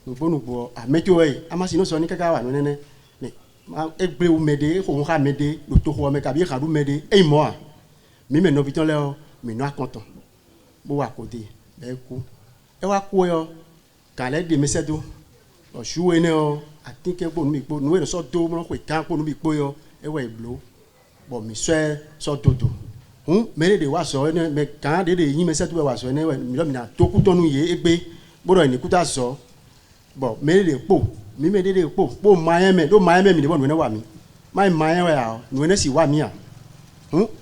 nugbo amejo e amasi no so ni kaka wa no nene ni egbe u mede ko ha mede lo to ko me ka bi kan du mede e mo a mi me no biton le o mi no akonton bo wa ko de be ku e wa ku yo ka le de mesedo o su ene o atinke gbo mi gbo nu e so do mo ko kan ko nu bi gbo yo e wa iblo bo mi so dodo mere de wa so ne me kan de yin me setu wa so ne mi lo mi na to ku tonu ye egbe bodo ni kuta so bo mere de po mi me de po mayeme mi de bo ne wa mi maye wa no ne si wa mi a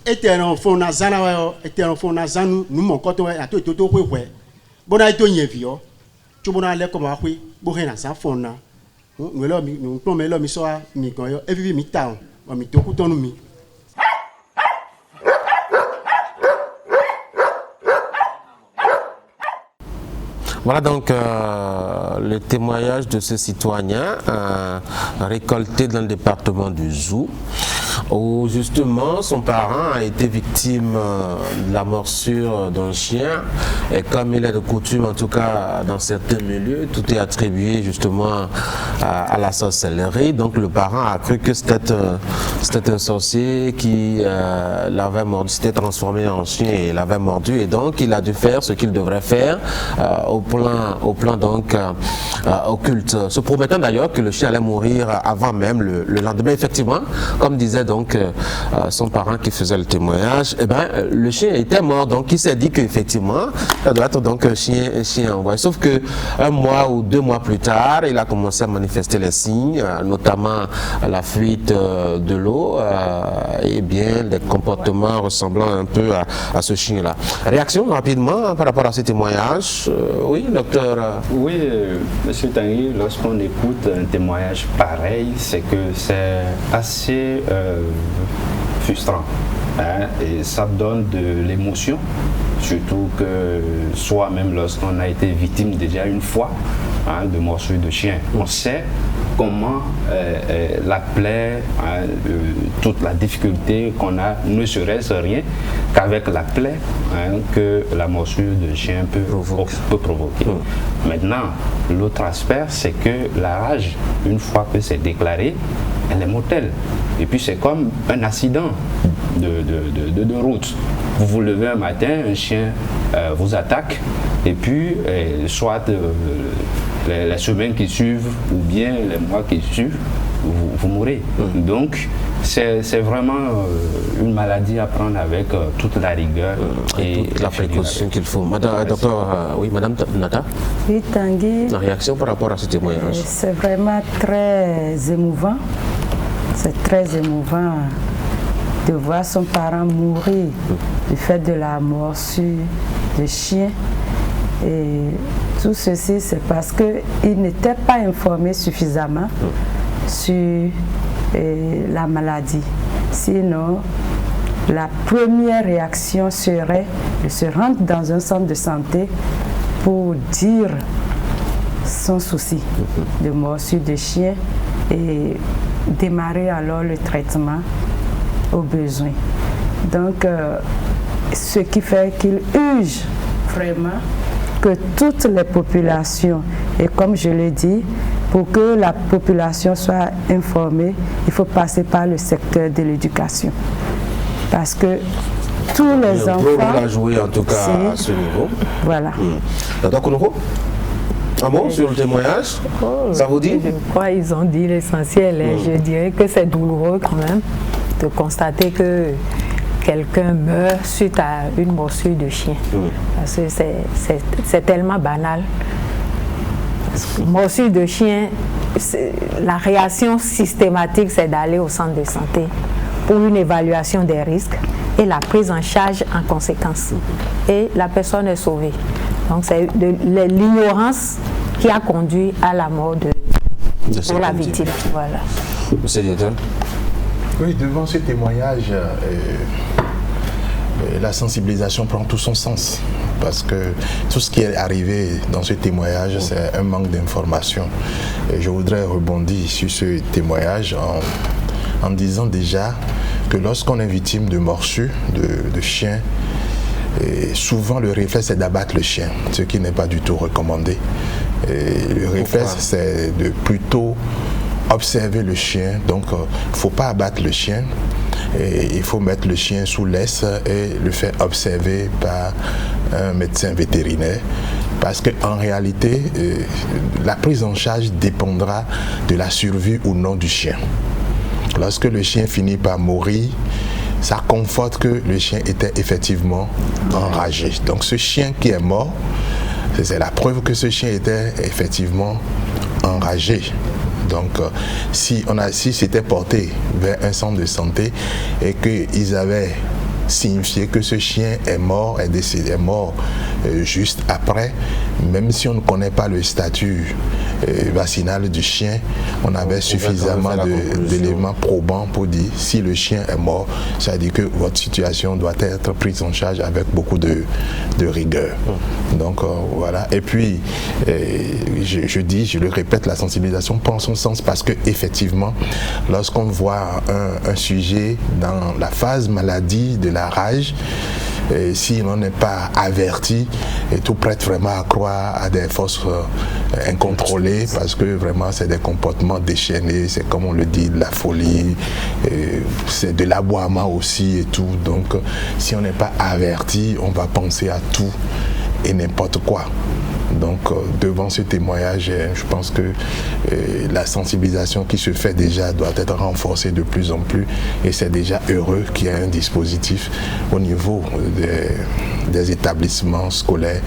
eteron fon na zana wa eteron fon na zanu nu mo ko to wa to hwe bodo ai to yen fi o tu bodo ale ko ma hwe bo he na sa fon na no lo mi no pon me lo mi so a mi gan yo evi mi ta o mi to ku tonu mi. Voilà donc le témoignage de ce citoyen récolté dans le département du Zou. où justement son parent a été victime de la morsure d'un chien. Et comme il est de coutume, en tout cas dans certains milieux, tout est attribué justement à la sorcellerie. Donc le parent a cru que c'était un sorcier qui l'avait mordu, s'était transformé en chien et l'avait mordu. Et donc il a dû faire ce qu'il devrait faire au plan donc occulte. Se promettant d'ailleurs que le chien allait mourir avant même le lendemain. Effectivement, comme disait donc son parent qui faisait le témoignage, eh ben, le chien était mort. Donc il s'est dit qu'effectivement, ça doit être donc un chien envoyé. Sauf que 1 mois ou 2 mois plus tard, il a commencé à manifester les signes, notamment la fuite de l'eau et bien des comportements ressemblant un peu à ce chien-là. Réaction rapidement par rapport à ces témoignages. Oui, docteur. Oui, monsieur Tanguy, lorsqu'on écoute un témoignage pareil, c'est que c'est assez frustrant. Hein, et ça donne de l'émotion, surtout que soi-même, lorsqu'on a été victime déjà une fois de morsure de chien, on sait comment la plaie, toute la difficulté qu'on a, ne serait-ce rien qu'avec la plaie que la morsure de chien peut provoquer. Maintenant, l'autre aspect, c'est que la rage, une fois que c'est déclaré, elle est mortelle. Et puis c'est comme un accident de route. Vous vous levez un matin, un chien vous attaque, et puis soit les semaines qui suivent ou bien les mois qui suivent, vous mourrez. Donc c'est vraiment une maladie à prendre avec toute la rigueur et toute la précaution qu'il faut. Madame, docteur, oui, Madame Nata. Oui, Tanguy. La réaction par rapport à ce témoignage. C'est vraiment très émouvant. C'est très émouvant de voir son parent mourir du fait de la morsure de chien. Et tout ceci, c'est parce qu'il n'était pas informé suffisamment sur la maladie. Sinon, la première réaction serait de se rendre dans un centre de santé pour dire son souci de morsure de chien et démarrer alors le traitement au besoin. Donc, ce qui fait qu'il urge vraiment que toutes les populations, et comme je l'ai dit, pour que la population soit informée, il faut passer par le secteur de l'éducation. Parce que tous les enfants... On va jouer en tout cas à ce niveau. Voilà. D'accord, Kounoko ? Un mot sur le témoignage, ça vous dit? Je crois qu'ils ont dit l'essentiel. Et je dirais que c'est douloureux quand même de constater que quelqu'un meurt suite à une morsure de chien. Parce que c'est tellement banal. Morsure de chien, la réaction systématique, c'est d'aller au centre de santé pour une évaluation des risques et la prise en charge en conséquence. Et la personne est sauvée. Donc c'est l'ignorance qui a conduit à la mort pour la victime. Voilà. Monsieur Dieudonné. Oui, devant ce témoignage, la sensibilisation prend tout son sens. Parce que tout ce qui est arrivé dans ce témoignage, c'est un manque d'information. Et je voudrais rebondir sur ce témoignage en disant déjà que lorsqu'on est victime de morsure de chien, et souvent le réflexe c'est d'abattre le chien, ce qui n'est pas du tout recommandé. Et le réflexe c'est de plutôt observer le chien, donc il ne faut pas abattre le chien, et il faut mettre le chien sous laisse et le faire observer par un médecin vétérinaire. Parce qu'en réalité, la prise en charge dépendra de la survie ou non du chien. Lorsque le chien finit par mourir, ça conforte que le chien était effectivement enragé. Donc ce chien qui est mort, c'est la preuve que ce chien était effectivement enragé. Donc si c'était porté vers un centre de santé et qu'ils avaient signifié que ce chien est mort, est décédé, est mort juste après, même si on ne connaît pas le statut vaccinal du chien, on avait suffisamment d'éléments probants pour dire si le chien est mort, ça veut dire que votre situation doit être prise en charge avec beaucoup de rigueur. Donc voilà. Et puis, je le répète, la sensibilisation prend son sens parce que effectivement, lorsqu'on voit un sujet dans la phase maladie de la rage, si l'on n'est pas averti, et tout prête vraiment à croire à des forces incontrôlées, parce que vraiment c'est des comportements déchaînés, c'est comme on le dit, de la folie, c'est de l'aboiement aussi et tout. Donc si on n'est pas averti, on va penser à tout et n'importe quoi. Donc devant ce témoignage, je pense que la sensibilisation qui se fait déjà doit être renforcée de plus en plus, et c'est déjà heureux qu'il y ait un dispositif au niveau des établissements scolaires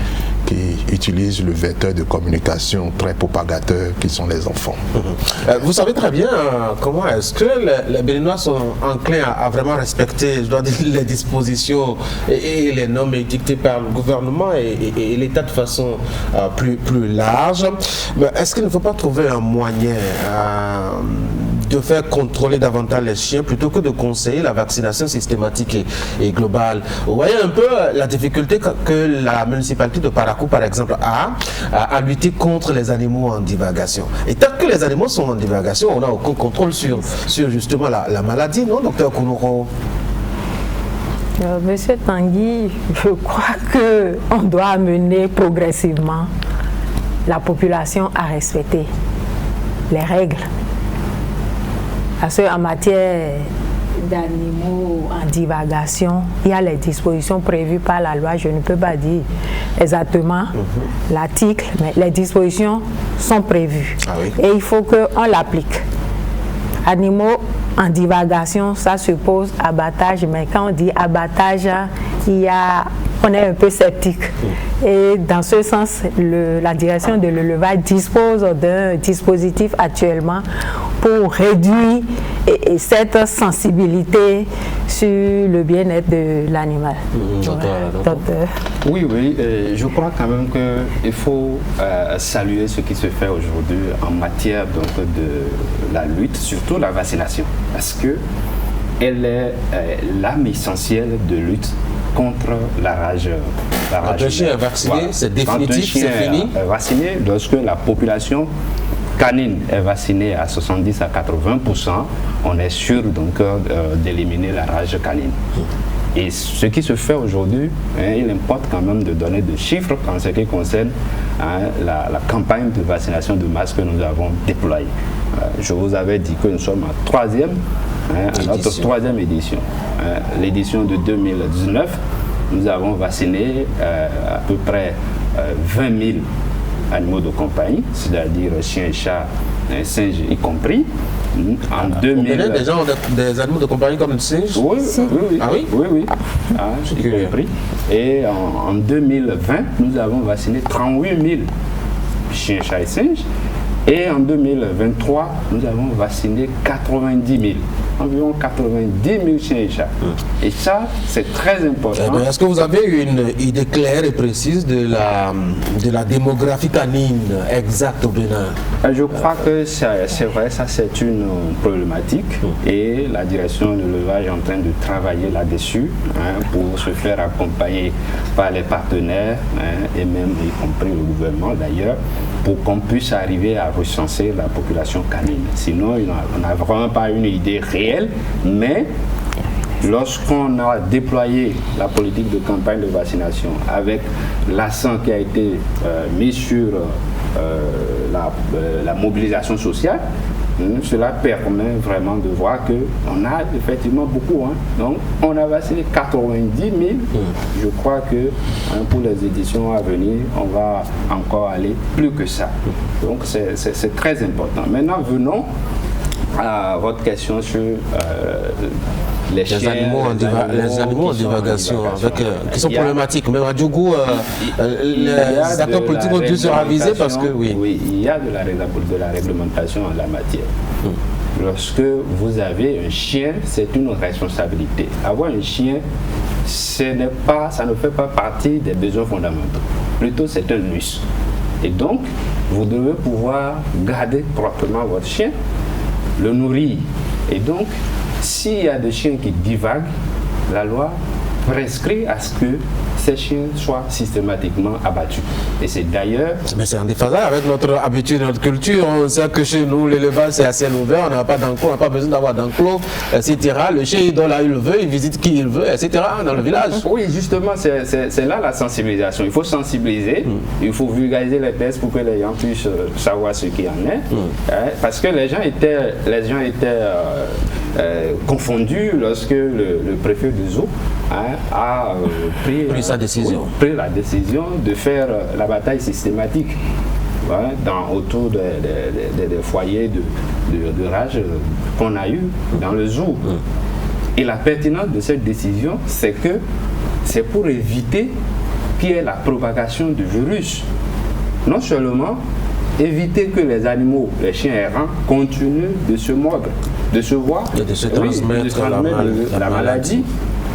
qui utilisent le vecteur de communication très propagateur qui sont les enfants. Vous savez très bien comment est-ce que les Béninois sont enclins à vraiment respecter, je dois dire, les dispositions et les normes dictées par le gouvernement et l'État de façon plus large. Mais est-ce qu'il ne faut pas trouver un moyen de faire contrôler davantage les chiens plutôt que de conseiller la vaccination systématique et globale? Vous voyez un peu la difficulté que la municipalité de Parakou, par exemple, a à lutter contre les animaux en divagation. Et tant que les animaux sont en divagation, on n'a aucun contrôle sur justement la maladie, non, docteur Kounoro? Monsieur Tanguy, je crois qu'on doit amener progressivement la population à respecter les règles. Parce qu'en matière d'animaux en divagation, il y a les dispositions prévues par la loi. Je ne peux pas dire exactement l'article, mais les dispositions sont prévues. Ah oui. Et il faut qu'on l'applique. Animaux en divagation, ça suppose abattage, mais quand on dit abattage, on est un peu sceptique. Et dans ce sens, la direction de l'élevage dispose d'un dispositif actuellement pour réduire cette sensibilité sur le bien-être de l'animal. Oui, je crois quand même qu'il faut saluer ce qui se fait aujourd'hui en matière donc, de la lutte, surtout la vaccination, parce que elle est l'âme essentielle de lutte contre la rage. Quand un chien est vacciné, c'est définitif, c'est fini. Vacciné, lorsque la population canine est vaccinée à 70 à 80%, on est sûr donc d'éliminer la rage canine. Et ce qui se fait aujourd'hui, il importe quand même de donner des chiffres en ce qui concerne la campagne de vaccination de masse que nous avons déployée. Je vous avais dit que nous sommes à notre troisième édition. L'édition de 2019, nous avons vacciné à peu près 20 000 animaux de compagnie, c'est-à-dire chiens, chats, singes y compris. En 2000, des gens ont des animaux de compagnie comme le singe? Oui, oui. Ah oui? Oui. Y compris. Et en 2020, nous avons vacciné 38 000 chiens, chats et singes. Et en 2023, nous avons vacciné 90 000. Environ 90 000 chiens et chats. Et ça, c'est très important. Est-ce que vous avez une idée claire et précise de la démographie canine exacte au Bénin? Je crois que c'est vrai, ça c'est une problématique. Et la direction de l'élevage est en train de travailler là-dessus pour se faire accompagner par les partenaires et même y compris le gouvernement d'ailleurs, pour qu'on puisse arriver à recenser la population canine. Sinon, on n'a vraiment pas une idée réelle, mais lorsqu'on a déployé la politique de campagne de vaccination avec l'accent qui a été mis sur la mobilisation sociale, cela permet vraiment de voir qu'on a effectivement beaucoup. Donc, on a vacciné 90 000. Je crois que pour les éditions à venir, on va encore aller plus que ça. Donc, c'est très important. Maintenant, venons à votre question sur les chiens, les animaux en divagation, qui sont problématiques. Mais du coup, les acteurs politiques ont dû se raviser parce que oui, il y a de la réglementation en la matière. Lorsque vous avez un chien, c'est une responsabilité. Avoir un chien ça ne fait pas partie des besoins fondamentaux. Plutôt, c'est un luxe. Et donc, vous devez pouvoir garder proprement votre chien, le nourrir. Et donc, s'il y a des chiens qui divaguent, la loi prescrit à ce que ces chiens soient systématiquement abattus. Et c'est d'ailleurs... Mais c'est en déphasage avec notre habitude, notre culture. On sait que chez nous, l'élevage, c'est à ciel ouvert, on n'a pas d'enclos, on n'a pas besoin d'avoir d'enclos, etc. Le chien, il dort là où il veut, il visite qui il veut, etc. dans le village. Oui, justement, c'est là la sensibilisation. Il faut sensibiliser, il faut vulgariser les tests pour que les gens puissent savoir ce qu'il y en est. Parce que les gens étaient confondus lorsque le préfet de Zou a pris la décision de faire la bataille systématique autour des foyers de rage qu'on a eu dans le zoo. Et la pertinence de cette décision, c'est que c'est pour éviter qu'il y ait la propagation du virus. Non seulement éviter que les animaux, les chiens errants, continuent de se mordre, de se voir, de se transmettre la maladie,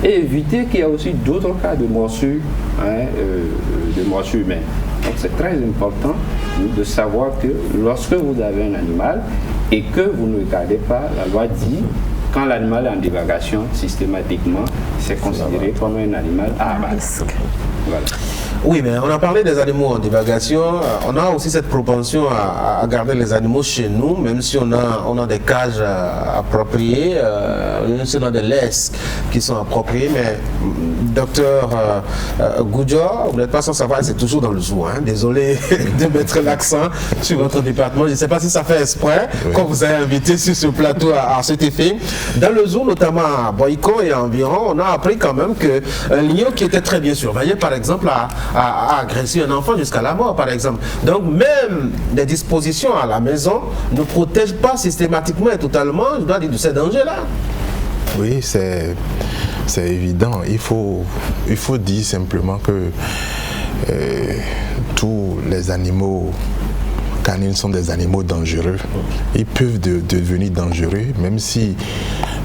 et éviter qu'il y ait aussi d'autres cas de morsure, de morsure humaine. Donc c'est très important de savoir que lorsque vous avez un animal et que vous ne regardez pas, la loi dit, quand l'animal est en divagation, systématiquement, c'est considéré comme un animal à abattre. Voilà. Oui, mais on a parlé des animaux en divagation. On a aussi cette propension à garder les animaux chez nous, même si on a des cages appropriées, si on a des laisses qui sont appropriées. Mais docteur Goudjo, vous n'êtes pas sans savoir, c'est toujours dans le zoo. Désolé de mettre l'accent sur votre département. Je ne sais pas si ça fait exprès quand vous avez invité sur ce plateau à cet effet. Dans le zoo, notamment à Boyko et environ, on a appris quand même qu'un lion qui était très bien surveillé, par exemple, a agressé un enfant jusqu'à la mort, par exemple. Donc même les dispositions à la maison ne protègent pas systématiquement et totalement, je dois dire, de ces dangers-là. Oui, c'est évident. Il faut dire simplement que tous les animaux canines sont des animaux dangereux. Ils peuvent devenir dangereux, même si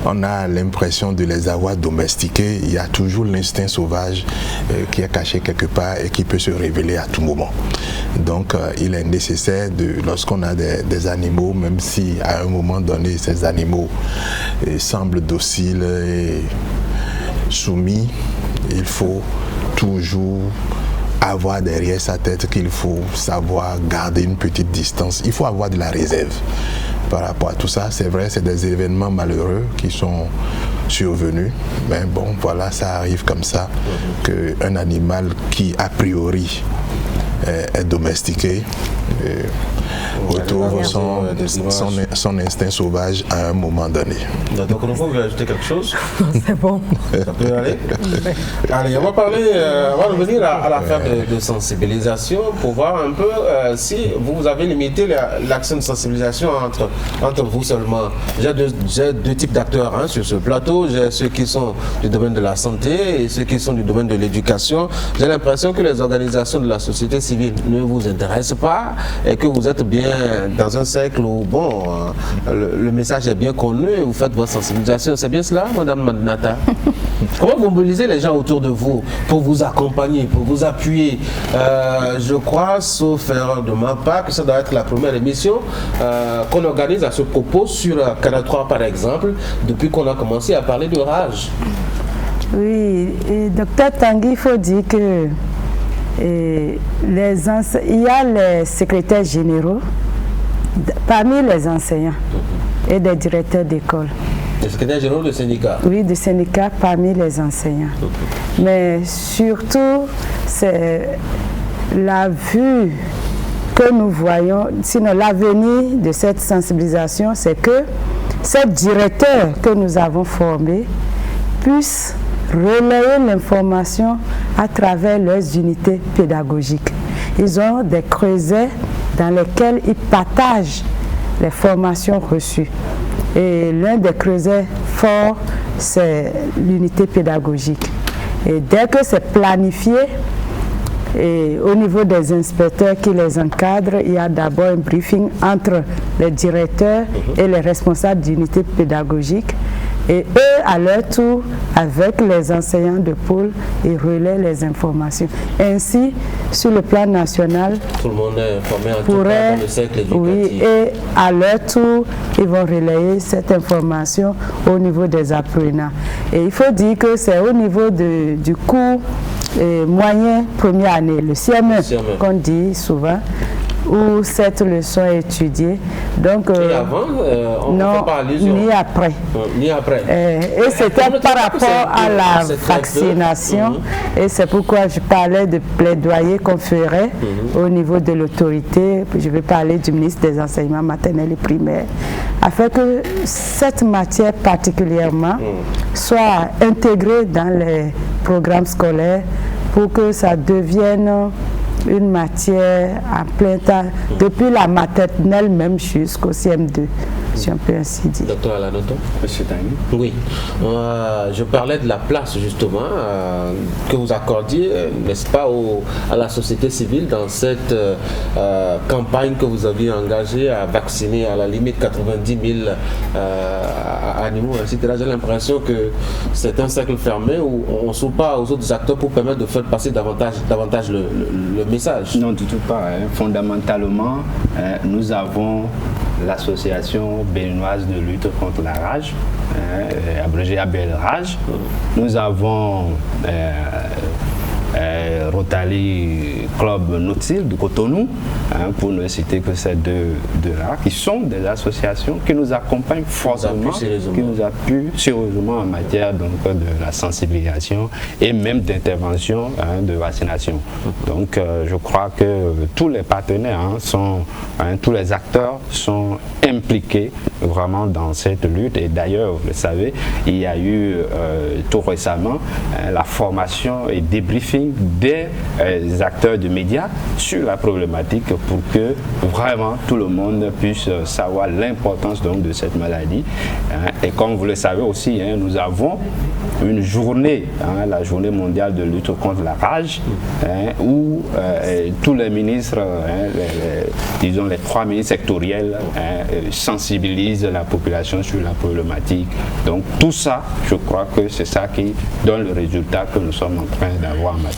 on a l'impression de les avoir domestiqués. Il y a toujours l'instinct sauvage qui est caché quelque part et qui peut se révéler à tout moment. Donc il est nécessaire, lorsqu'on a des animaux, même si à un moment donné ces animaux semblent dociles et soumis, il faut toujours avoir derrière sa tête qu'il faut savoir garder une petite distance. Il faut avoir de la réserve par rapport à tout ça. C'est vrai, c'est des événements malheureux qui sont survenus, mais bon, voilà, ça arrive comme ça, qu'un animal qui a priori est domestiqué retrouve son instinct sauvage à un moment donné. Donc on va ajouter quelque chose? C'est bon. Ça peut aller? Allez, on va revenir à l'affaire de sensibilisation pour voir un peu si vous avez limité l'action de sensibilisation entre vous seulement. J'ai deux types d'acteurs sur ce plateau. J'ai ceux qui sont du domaine de la santé et ceux qui sont du domaine de l'éducation. J'ai l'impression que les organisations de la société civile ne vous intéressent pas et que vous êtes bien dans un cercle où, bon, le message est bien connu et vous faites votre sensibilisation. C'est bien cela, Madame Madinata? Comment vous mobilisez les gens autour de vous pour vous accompagner, pour vous appuyer? Je crois, sauf erreur de ma part, que ça doit être la première émission qu'on organise à ce propos sur Canal 3, par exemple, depuis qu'on a commencé à parler de rage. Oui, et docteur Tanguy, il faut dire que il y a les secrétaires généraux parmi les enseignants et des directeurs d'école. Les secrétaires généraux de syndicats? Oui, de syndicats parmi les enseignants. Mais surtout, c'est la vue que nous voyons, sinon l'avenir de cette sensibilisation, c'est que ces directeurs que nous avons formés puissent relayer l'information à travers leurs unités pédagogiques. Ils ont des creusets dans lesquels ils partagent les formations reçues. Et l'un des creusets forts, c'est l'unité pédagogique. Et dès que c'est planifié, et au niveau des inspecteurs qui les encadrent, il y a d'abord un briefing entre les directeurs et les responsables d'unité pédagogique. Et eux, à leur tour, avec les enseignants de pôle, ils relaient les informations. Ainsi, sur le plan national, tout le monde est formé en tout cas dans le cercle éducatif. Oui, et à leur tour, ils vont relayer cette information au niveau des apprenants. Et il faut dire que c'est au niveau du cours moyen première année, le CME, qu'on dit souvent, où cette leçon est étudiée. Donc, et avant, on ne fait pas allusion. Ni après. Ni après. Et c'était par rapport à la vaccination. Et c'est pourquoi je parlais de plaidoyer qu'on ferait au niveau de l'autorité. Je vais parler du ministre des Enseignements maternels et primaires, afin que cette matière particulièrement soit intégrée dans les programmes scolaires pour que ça devienne une matière en plein temps, depuis la maternelle même jusqu'au CM2, si on peut ainsi dire. Docteur Alanoto. Monsieur Tanguy. Oui, je parlais de la place justement que vous accordiez, n'est-ce pas, à la société civile dans cette campagne que vous aviez engagée à vacciner à la limite 90 000 animaux, etc. J'ai l'impression que c'est un cercle fermé où on ne s'ouvre pas aux autres acteurs pour permettre de faire passer davantage le message. Non, du tout pas. Fondamentalement, nous avons l'association béninoise de lutte contre la rage, abrégée ABLRAGE. Nous avons Rotary Club Nautil de Cotonou, pour ne citer que ces deux-là, qui sont des associations qui nous accompagnent fortement, qui nous appuient sérieusement en matière donc, de la sensibilisation et même d'intervention de vaccination. Donc je crois que tous les partenaires tous les acteurs sont impliqués vraiment dans cette lutte. Et d'ailleurs, vous le savez, il y a eu tout récemment la formation et débriefing des acteurs de médias sur la problématique pour que vraiment tout le monde puisse savoir l'importance donc de cette maladie. Et comme vous le savez aussi, nous avons une journée, la journée mondiale de lutte contre la rage, où tous les ministres, disons les 3 ministres sectoriels, sensibilisent la population sur la problématique. Donc tout ça, je crois que c'est ça qui donne le résultat que nous sommes en train d'avoir en matière.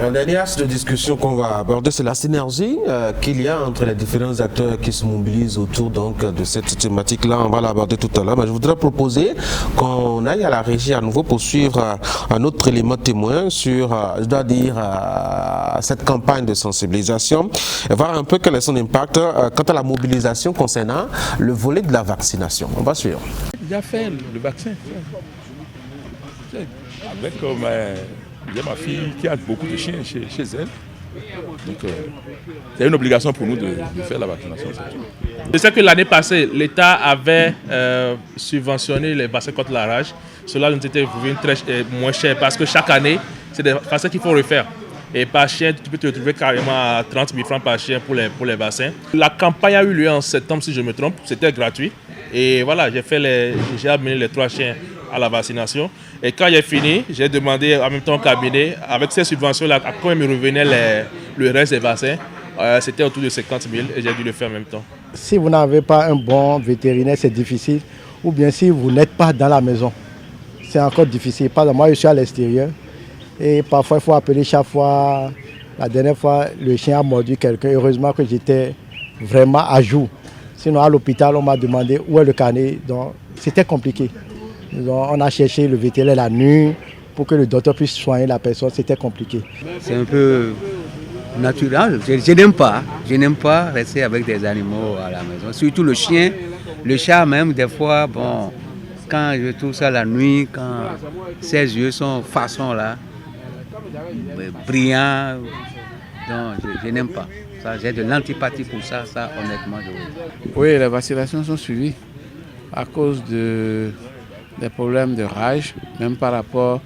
Un dernier axe de discussion qu'on va aborder, c'est la synergie qu'il y a entre les différents acteurs qui se mobilisent autour donc, de cette thématique-là. On va l'aborder tout à l'heure, mais je voudrais proposer qu'on aille à la régie à nouveau pour suivre un autre élément témoin sur, je dois dire, cette campagne de sensibilisation et voir un peu quel est son impact quant à la mobilisation concernant le volet de la vaccination. On va suivre. J'ai déjà fait le vaccin. Avec j'ai ma fille qui a beaucoup de chiens chez elle. Donc, c'est une obligation pour nous de faire la vaccination. Je sais que l'année passée, l'État avait subventionné les vaccins contre la rage. Cela nous était moins cher parce que chaque année, c'est des vaccins qu'il faut refaire. Et par chien, tu peux te retrouver carrément à 30 000 francs par chien pour les vaccins. La campagne a eu lieu en septembre, si je me trompe. C'était gratuit. Et voilà, j'ai amené les 3 chiens à la vaccination. Et quand j'ai fini, j'ai demandé en même temps au cabinet, avec ces subventions-là, à combien me revenait le reste des vaccins. C'était autour de 50 000 et j'ai dû le faire en même temps. Si vous n'avez pas un bon vétérinaire, c'est difficile. Ou bien si vous n'êtes pas dans la maison, c'est encore difficile. Par exemple, moi, je suis à l'extérieur. Et parfois, il faut appeler chaque fois. La dernière fois, le chien a mordu quelqu'un. Heureusement que j'étais vraiment à jour. Sinon, à l'hôpital, on m'a demandé où est le carnet. Donc, c'était compliqué. Donc, on a cherché le vétérinaire la nuit pour que le docteur puisse soigner la personne. C'était compliqué. C'est un peu naturel. Je n'aime pas rester avec des animaux à la maison. Surtout le chien, le chat même, des fois, bon, quand je trouve ça la nuit, quand ses yeux sont façon là, brillants, donc je n'aime pas. J'ai de l'antipathie pour ça, honnêtement. Oui, les vaccinations sont suivies à cause des problèmes de rage, même par rapport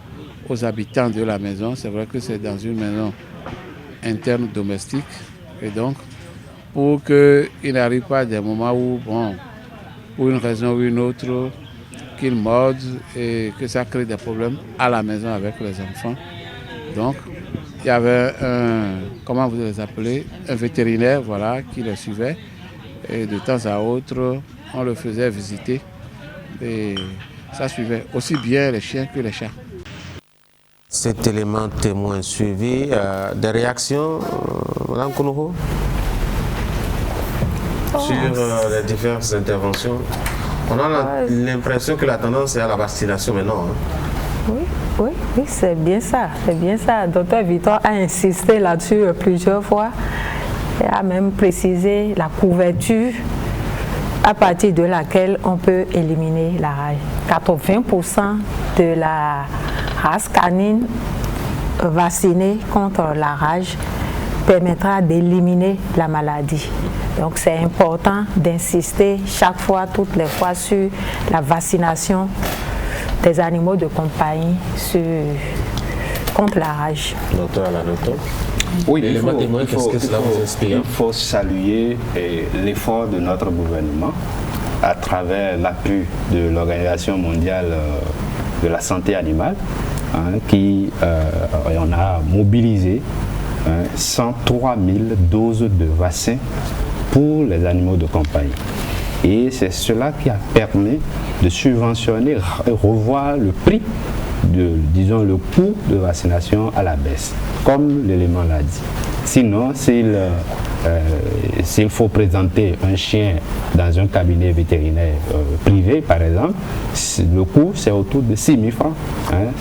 aux habitants de la maison. C'est vrai que c'est dans une maison interne domestique. Et donc, pour qu'il n'arrive pas des moments où, bon, pour une raison ou une autre, qu'ils mordent et que ça crée des problèmes à la maison avec les enfants. Donc, il y avait comment vous les appelez, un vétérinaire, voilà, qui les suivait. Et de temps à autre, on le faisait visiter. Et ça suivait aussi bien les chiens que les chats. Cet élément témoin suivi, des réactions, Mme Kounoho, sur les diverses interventions. On a l'impression que la tendance est à la vaccination maintenant. Oui, c'est bien ça, Docteur Victor a insisté là-dessus plusieurs fois et a même précisé la couverture à partir de laquelle on peut éliminer la rage. 80% de la race canine vaccinée contre la rage permettra d'éliminer la maladie. Donc c'est important d'insister chaque fois, toutes les fois, sur la vaccination des animaux de compagnie contre la rage. Docteur Alanoto. Oui, il faut saluer l'effort de notre gouvernement à travers l'appui de l'Organisation mondiale de la santé animale, qui on a mobilisé 103 000 doses de vaccins pour les animaux de compagnie. Et c'est cela qui a permis de subventionner et revoir le prix, disons le coût de vaccination à la baisse, comme l'élément l'a dit. Sinon, s'il faut présenter un chien dans un cabinet vétérinaire privé, par exemple, le coût c'est autour de 6 000 francs.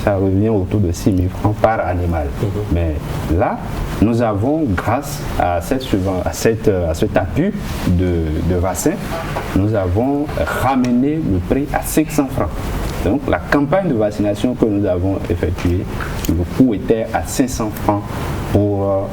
Ça revient autour de 6 000 francs par animal. Mais là, nous avons, grâce à cet appui de vaccin, nous avons ramené le prix à 500 francs. Donc la campagne de vaccination que nous avons effectuée, le coût était à 500 francs pour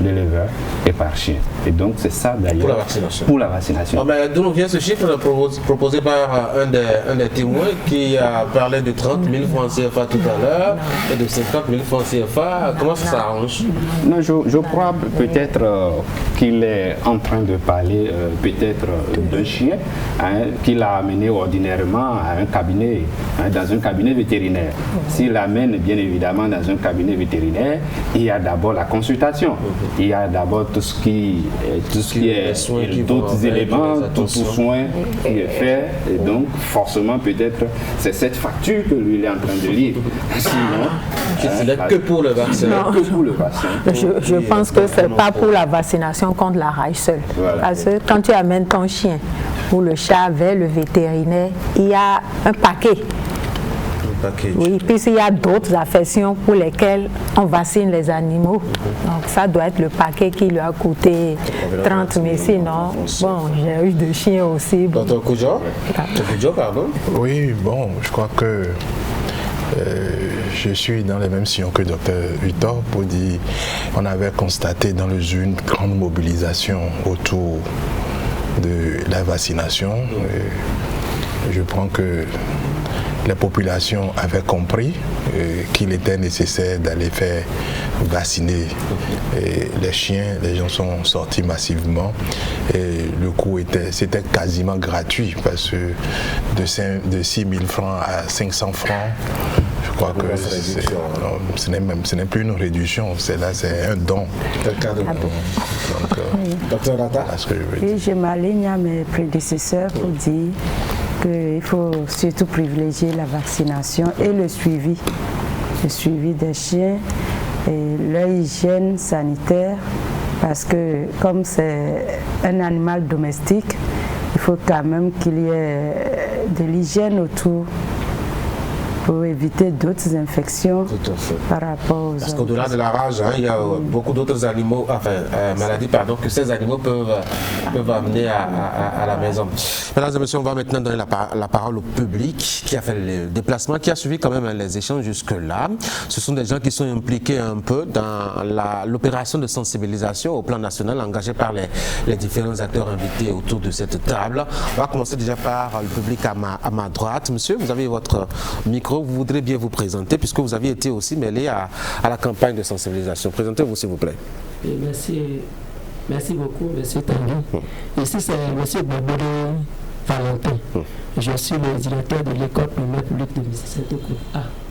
l'éleveur et par chien. Et donc c'est ça d'ailleurs pour la vaccination. D'où nous vient ce chiffre proposé par un des témoins qui a parlé de 30 000 francs CFA tout à l'heure et de 50 000 francs CFA. Comment ça s'arrange? Non, je crois peut-être qu'il est en train de parler peut-être d'un chien qu'il a amené ordinairement à un cabinet, dans un cabinet vétérinaire. S'il l'amène bien évidemment dans un cabinet vétérinaire, il y a d'abord la consultation, il y a d'abord tout ce qui est d'autres éléments, tout soin qui est fait, et donc forcément peut-être c'est cette facture que lui il est en train de lire. Sinon, que pour le vaccin. Que pour le vaccin. Je pense que c'est pas pour la vaccination contre la rage seule. Voilà. Parce que quand tu amènes ton chien ou le chat vers le vétérinaire, il y a un paquet. Oui, puis il y a d'autres affections pour lesquelles on vaccine les animaux. Donc ça doit être le paquet qui lui a coûté 30 000. Sinon, bon, j'ai eu des chiens aussi. Docteur Koujo, pardon. Oui, bon, je crois que je suis dans les mêmes sillons que Dr Victor pour dire on avait constaté dans le zoo une grande mobilisation autour de la vaccination. Je prends que les populations avaient compris qu'il était nécessaire d'aller faire vacciner les chiens. Les gens sont sortis massivement et le coût c'était quasiment gratuit parce que de 6 000 francs à 500 francs, je crois que ce n'est plus une réduction, c'est un don. Docteur Rata, je m'aligne à mes prédécesseurs pour dire qu'il faut surtout privilégier la vaccination et le suivi des chiens et leur hygiène sanitaire, parce que comme c'est un animal domestique, il faut quand même qu'il y ait de l'hygiène autour pour éviter d'autres infections par rapport aux... Parce qu'au-delà de la rage, il y a beaucoup d'autres animaux, maladies, que ces animaux peuvent amener à la maison. Mesdames et messieurs, on va maintenant donner la parole au public qui a fait le déplacement, qui a suivi quand même les échanges jusque-là. Ce sont des gens qui sont impliqués un peu dans l'opération de sensibilisation au plan national engagée par les différents acteurs invités autour de cette table. On va commencer déjà par le public à ma droite. Monsieur, vous avez votre micro. Vous voudrez bien vous présenter puisque vous aviez été aussi mêlé à la campagne de sensibilisation. Présentez-vous s'il vous plaît. Et merci beaucoup, monsieur Tanguy. Ici c'est monsieur Baboudo Valentin. Je suis le directeur de l'école primaire publique de Saint-Ocouf.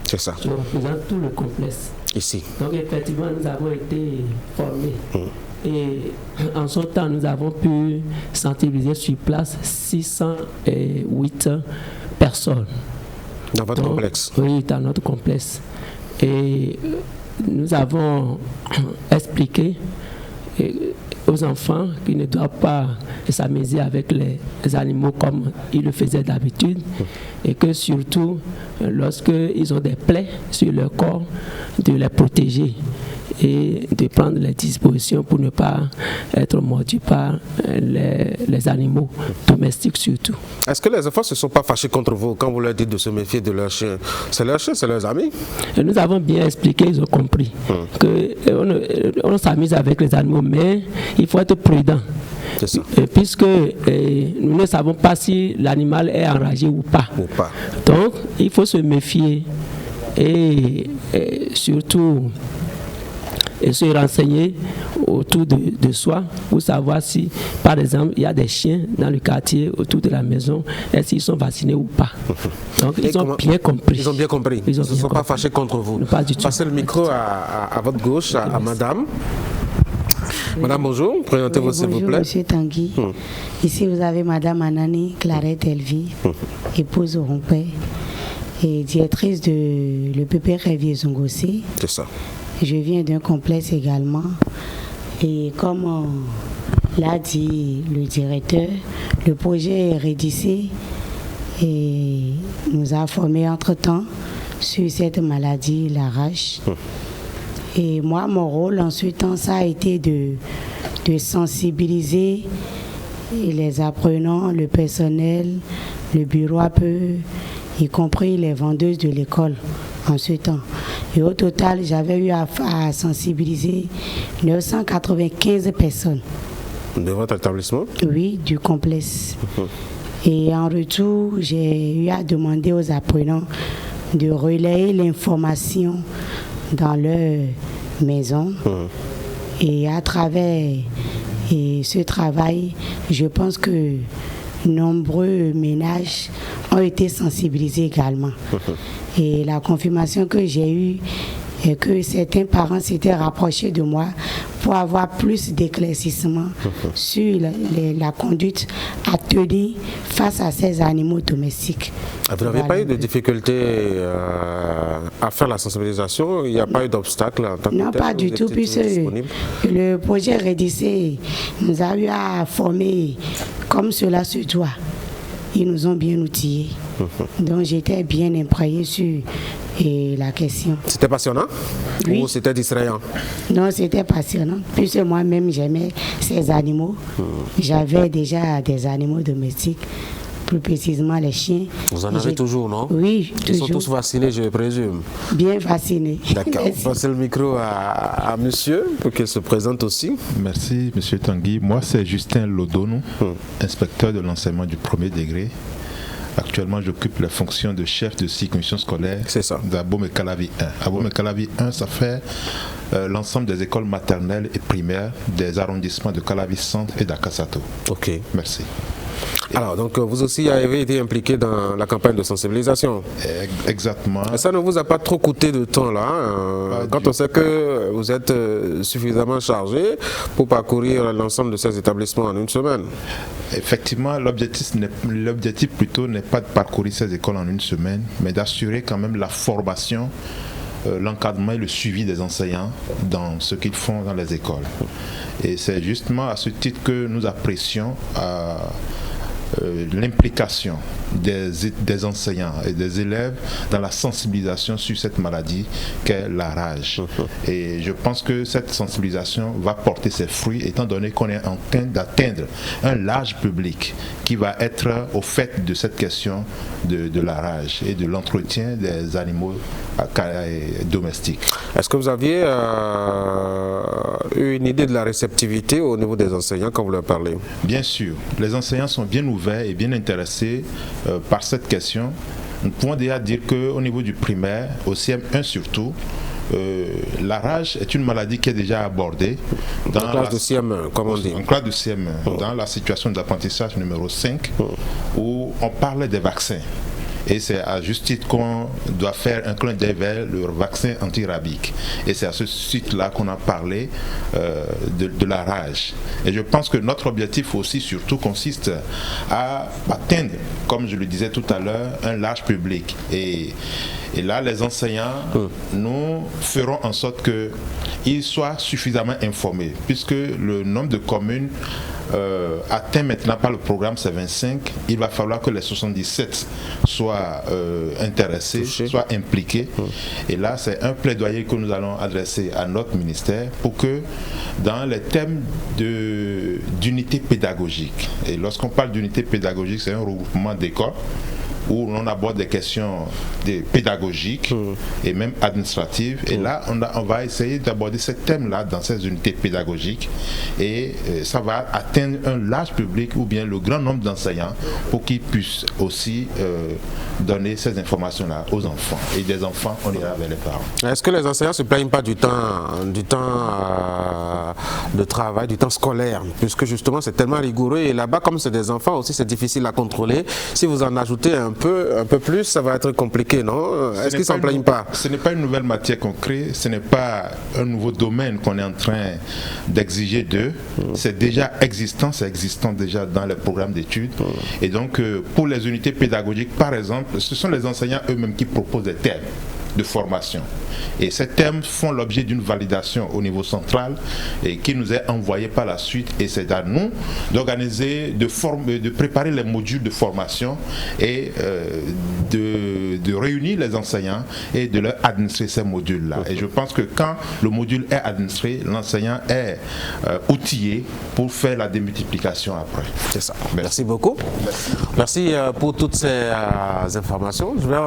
C'est ça. Je représente tout le complexe. Ici. Donc effectivement, nous avons été formés. Et en ce temps, nous avons pu sensibiliser sur place 608 personnes. Dans votre complexe? Oui, dans notre complexe. Et nous avons expliqué aux enfants qu'ils ne doivent pas s'amuser avec les animaux comme ils le faisaient d'habitude, et que surtout, lorsqu'ils ont des plaies sur leur corps, de les protéger et de prendre les dispositions pour ne pas être mordus par les animaux domestiques surtout. Est-ce que les enfants ne se sont pas fâchés contre vous quand vous leur dites de se méfier de leurs chiens? C'est leurs chiens, c'est leurs amis? Et nous avons bien expliqué, ils ont compris qu'on s'amuse avec les animaux, mais il faut être prudent. C'est ça. Puisque nous ne savons pas si l'animal est enragé ou pas. Donc, il faut se méfier et surtout se renseigner autour de soi pour savoir si, par exemple, il y a des chiens dans le quartier autour de la maison, est-ce qu'ils sont vaccinés ou pas. Donc, ils ont bien compris. Ils ont bien compris. Ils ne se sont pas fâchés contre vous. Pas du tout. Passez le micro à votre gauche, à madame. Madame, bonjour. Présentez-vous, s'il vous plaît. Monsieur Tanguy. Ici, vous avez madame Anani Clarette Elvie, épouse au Rompé et directrice de l'EPP Révier Zongossi. C'est ça. Je viens d'un complexe également. Et comme l'a dit le directeur, le projet est rédigé et nous a formés entre-temps sur cette maladie, la rage. Et moi, mon rôle en ce temps, ça a été de sensibiliser les apprenants, le personnel, le bureau un peu, y compris les vendeuses de l'école en ce temps. Et au total, j'avais eu à sensibiliser 995 personnes. De votre établissement? Oui, du complexe. Et en retour, j'ai eu à demander aux apprenants de relayer l'information dans leur maison. Et à travers ce travail, je pense que nombreux ménages ont été sensibilisés également. Et la confirmation que j'ai eue est que certains parents s'étaient rapprochés de moi pour avoir plus d'éclaircissement sur la conduite à tenir face à ces animaux domestiques. Vous n'avez pas eu de difficulté à faire la sensibilisation? Il n'y a pas eu d'obstacle? Non, pas du tout, puisque le projet rédigé nous a eu à former comme cela se doit. Ils nous ont bien outillés. Donc j'étais bien imprégné sur la question. C'était passionnant? Oui. Ou c'était distrayant? Non, c'était passionnant. Puisque moi-même j'aimais ces animaux. J'avais déjà des animaux domestiques, plus précisément les chiens. Vous en avez toujours, non? Oui, toujours. Ils sont tous vaccinés, je présume? Bien vaccinés. D'accord. Passez le micro à monsieur pour qu'il se présente aussi. Merci, monsieur Tanguy. Moi, c'est Justin Lodonou, inspecteur de l'enseignement du premier degré. Actuellement, j'occupe la fonction de chef de commission scolaire d'Abomey-Calavi 1. Abomey-Calavi 1, ça fait l'ensemble des écoles maternelles et primaires des arrondissements de Calavi Centre et d'Akasato. Ok. Merci. Alors, donc vous aussi avez été impliqué dans la campagne de sensibilisation. Exactement. Et ça ne vous a pas trop coûté de temps là, quand on sait que vous êtes suffisamment chargé pour parcourir l'ensemble de ces établissements en une semaine? Effectivement, l'objectif plutôt n'est pas de parcourir ces écoles en une semaine, mais d'assurer quand même la formation, l'encadrement et le suivi des enseignants dans ce qu'ils font dans les écoles. Et c'est justement à ce titre que nous apprécions l'implication des enseignants et des élèves dans la sensibilisation sur cette maladie qu'est la rage. Et je pense que cette sensibilisation va porter ses fruits étant donné qu'on est en train d'atteindre un large public qui va être au fait de cette question de la rage et de l'entretien des animaux domestiques. Est-ce que vous aviez eu une idée de la réceptivité au niveau des enseignants quand vous leur parlez? Bien sûr, les enseignants sont bien ouverts et bien intéressés par cette question. Nous pouvons déjà dire qu'au niveau du primaire, au CM1 surtout, la rage est une maladie qui est déjà abordée dans la classe de CM1, comme on dit. En classe de CM1, dans la situation d'apprentissage numéro 5, où on parlait des vaccins. Et c'est à juste titre qu'on doit faire un clin d'œil vers le vaccin antirabique. Et c'est à ce titre-là qu'on a parlé de la rage. Et je pense que notre objectif aussi, surtout, consiste à atteindre, comme je le disais tout à l'heure, un large public. Et là, les enseignants, nous ferons en sorte qu'ils soient suffisamment informés, puisque le nombre de communes atteint maintenant par le programme, c'est 25. Il va falloir que les 77 soient intéressés, soient impliqués. Et là, c'est un plaidoyer que nous allons adresser à notre ministère pour que dans les thèmes d'unité pédagogique, et lorsqu'on parle d'unité pédagogique, c'est un regroupement d'écoles où l'on aborde des questions pédagogiques et même administratives. Et là, on va essayer d'aborder ce thème-là dans ces unités pédagogiques. Et ça va atteindre un large public ou bien le grand nombre d'enseignants pour qu'ils puissent aussi donner ces informations-là aux enfants. Et des enfants, on ira vers les parents. Est-ce que les enseignants ne se plaignent pas du temps de travail, du temps scolaire, puisque justement c'est tellement rigoureux et là-bas, comme c'est des enfants aussi, c'est difficile à contrôler. Si vous en ajoutez un peu plus, ça va être compliqué, non? Est-ce qu'ils ne s'en plaignent pas? Ce n'est pas une nouvelle matière qu'on crée, ce n'est pas un nouveau domaine qu'on est en train d'exiger d'eux. C'est déjà existant, c'est existant déjà dans les programmes d'études. Et donc, pour les unités pédagogiques, par exemple, ce sont les enseignants eux-mêmes qui proposent des thèmes de formation. Et ces thèmes font l'objet d'une validation au niveau central et qui nous est envoyée par la suite. Et c'est à nous d'organiser, de préparer les modules de formation et de réunir les enseignants et de leur administrer ces modules-là. Et je pense que quand le module est administré, l'enseignant est outillé pour faire la démultiplication après. C'est ça. Merci beaucoup. Merci pour toutes ces informations. Je vais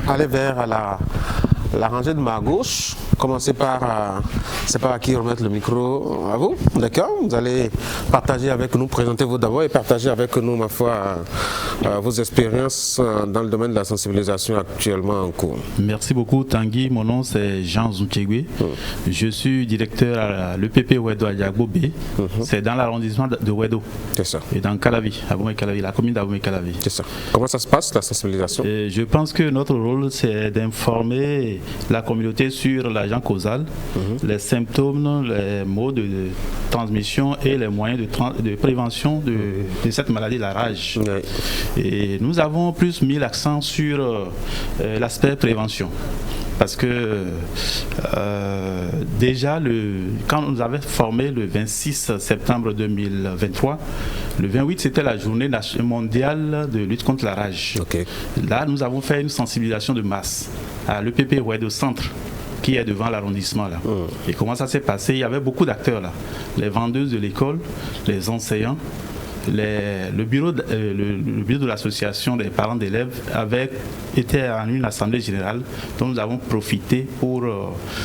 aller vers la rangée de ma gauche. Commencez par, c'est pas à qui remettre le micro, à vous, d'accord? Vous allez partager avec nous, présentez-vous d'abord et partager avec nous, ma foi, vos expériences dans le domaine de la sensibilisation actuellement en cours. Merci beaucoup Tanguy, mon nom c'est Jean Zounchegwe. Je suis directeur à l'EPP Wedo Adjagbo B. C'est dans l'arrondissement de Wedo. C'est ça. Et dans Calavi, Aboumé-Calavi, la commune d'Aboumé-Calavi. C'est ça. Comment ça se passe, la sensibilisation? Je pense que notre rôle c'est d'informer la communauté sur l'agent causal, les symptômes, les modes de transmission et les moyens de prévention de cette maladie, la rage. Et nous avons plus mis l'accent sur l'aspect prévention. Parce que déjà, quand on nous avait formé le 26 septembre 2023, le 28 c'était la journée mondiale de lutte contre la rage. Là, nous avons fait une sensibilisation de masse à l'EPP Wedo Centre, qui est devant l'arrondissement là. Et comment ça s'est passé? Il y avait beaucoup d'acteurs là. Les vendeuses de l'école, les enseignants, le bureau de l'association des parents d'élèves avait été en une assemblée générale dont nous avons profité pour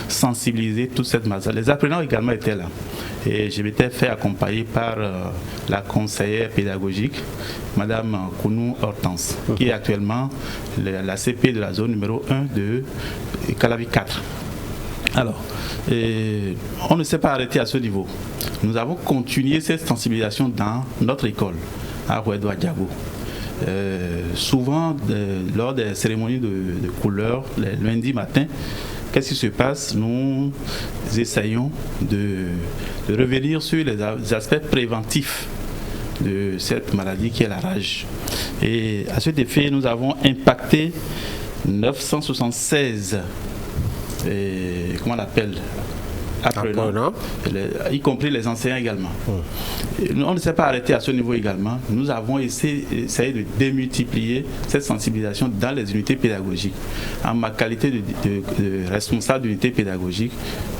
sensibiliser toute cette masse. Les apprenants également étaient là. Et je m'étais fait accompagner par la conseillère pédagogique, Madame Kounou Hortense, qui est actuellement la CP de la zone numéro 1 de Calavi 4. Alors, on ne s'est pas arrêté à ce niveau. Nous avons continué cette sensibilisation dans notre école, à Wedo Adjagbo. Souvent, lors des cérémonies de couleurs, les lundis matin, qu'est-ce qui se passe? Nous essayons de revenir sur les aspects préventifs de cette maladie qui est la rage. Et à cet effet, nous avons impacté 976 comment on appelle, apprenants, y compris les enseignants également. On ne s'est pas arrêté à ce niveau également. Nous avons essayé de démultiplier cette sensibilisation dans les unités pédagogiques. En ma qualité de responsable d'unité pédagogique,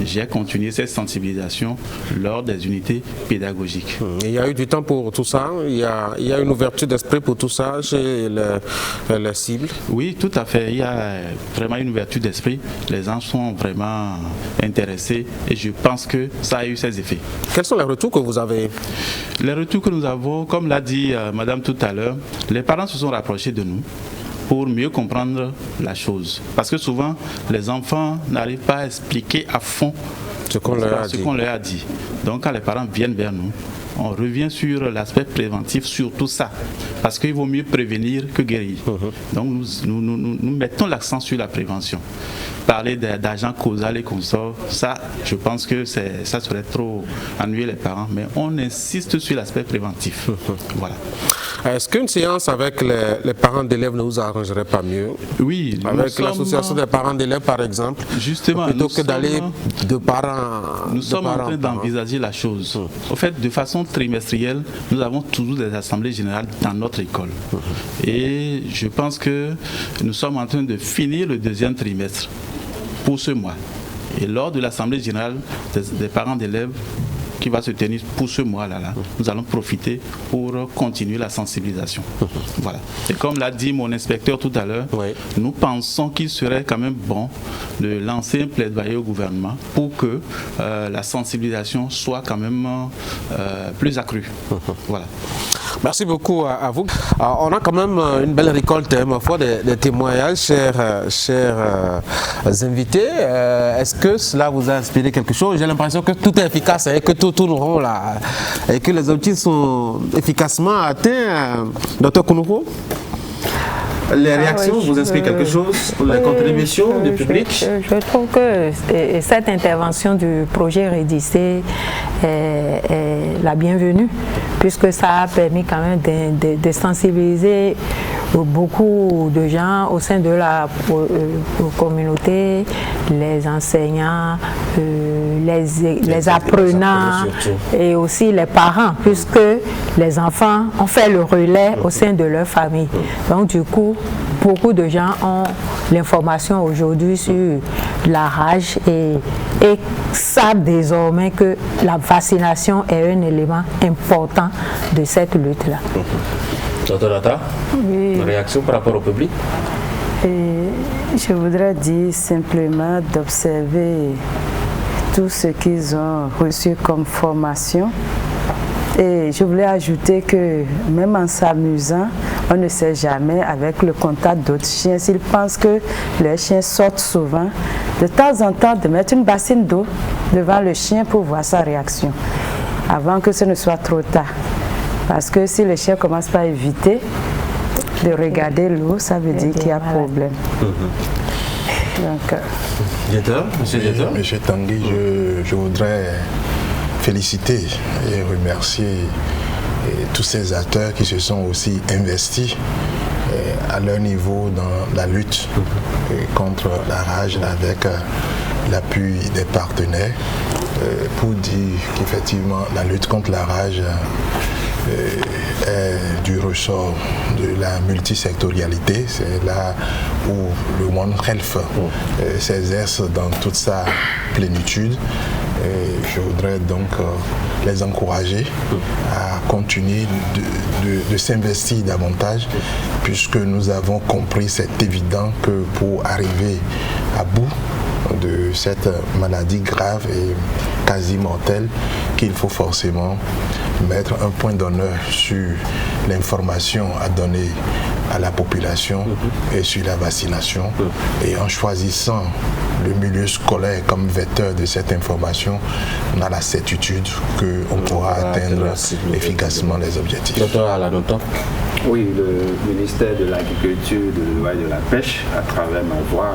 j'ai continué cette sensibilisation lors des unités pédagogiques. Il y a eu du temps pour tout ça? Il y a une ouverture d'esprit pour tout ça chez les cibles? Oui, tout à fait. Il y a vraiment une ouverture d'esprit. Les gens sont vraiment intéressés et je pense que ça a eu ses effets. Quels sont les retours que vous avez? Les retours que nous avons, comme l'a dit Madame tout à l'heure, les parents se sont rapprochés de nous pour mieux comprendre la chose. Parce que souvent, les enfants n'arrivent pas à expliquer à fond ce qu'on leur a dit. Donc quand les parents viennent vers nous, on revient sur l'aspect préventif, sur tout ça. Parce qu'il vaut mieux prévenir que guérir. Donc nous mettons l'accent sur la prévention. Parler d'agents causal et consorts, ça, je pense que ça serait trop ennuyer les parents, mais on insiste sur l'aspect préventif. Voilà. Est-ce qu'une séance avec les parents d'élèves ne vous arrangerait pas mieux? Oui. Avec l'association des parents d'élèves, par exemple, justement, plutôt que d'aller de parents. Nous sommes en train d'envisager la chose. En fait, de façon trimestrielle, nous avons toujours des assemblées générales dans notre école. Et je pense que nous sommes en train de finir le deuxième trimestre pour ce mois. Et lors de l'assemblée générale des parents d'élèves qui va se tenir pour ce mois-là, nous allons profiter pour continuer la sensibilisation. Voilà. Et comme l'a dit mon inspecteur tout à l'heure, nous pensons qu'il serait quand même bon de lancer un plaidoyer au gouvernement pour que la sensibilisation soit quand même plus accrue. Voilà. Merci beaucoup à vous. On a quand même une belle récolte, ma foi, des témoignages, chers invités. Est-ce que cela vous a inspiré quelque chose? J'ai l'impression que tout est efficace et que tout tourne rond là, et que les objectifs sont efficacement atteints. Dr Kounourou, les réactions vous inspirent quelque chose? Les contributions du public? Je trouve que cette intervention du projet Rédissé est la bienvenue, puisque ça a permis quand même de sensibiliser beaucoup de gens au sein de la communauté, les enseignants, les apprenants et aussi les parents, puisque les enfants ont fait le relais au sein de leur famille. Donc du coup, beaucoup de gens ont l'information aujourd'hui sur la rage et savent désormais que la vaccination est un élément important de cette lutte-là. Dr Data, une réaction par rapport au public? Je voudrais dire simplement d'observer tout ce qu'ils ont reçu comme formation. Et je voulais ajouter que même en s'amusant, on ne sait jamais avec le contact d'autres chiens. S'ils pensent que les chiens sortent souvent, de temps en temps, de mettre une bassine d'eau devant le chien pour voir sa réaction, avant que ce ne soit trop tard. Parce que si le chien commence par éviter de regarder l'eau, ça veut dire qu'il y a problème. Donc, Monsieur Tanguy, je voudrais féliciter et remercier tous ces acteurs qui se sont aussi investis à leur niveau dans la lutte contre la rage avec l'appui des partenaires pour dire qu'effectivement la lutte contre la rage est du ressort de la multisectorialité. C'est là où le One Health s'exerce dans toute sa plénitude. Et je voudrais donc les encourager à continuer de s'investir davantage, puisque nous avons compris, c'est évident que pour arriver à bout de cette maladie grave et quasi mortelle, qu'il faut forcément mettre un point d'honneur sur l'information à donner à la population et sur la vaccination. Et en choisissant le milieu scolaire comme vecteur de cette information, on a la certitude qu'on pourra atteindre efficacement les objectifs. Docteur Alain-Nonton. Oui, le ministère de l'Agriculture, de l'Élevage et de la Pêche, à travers ma voix,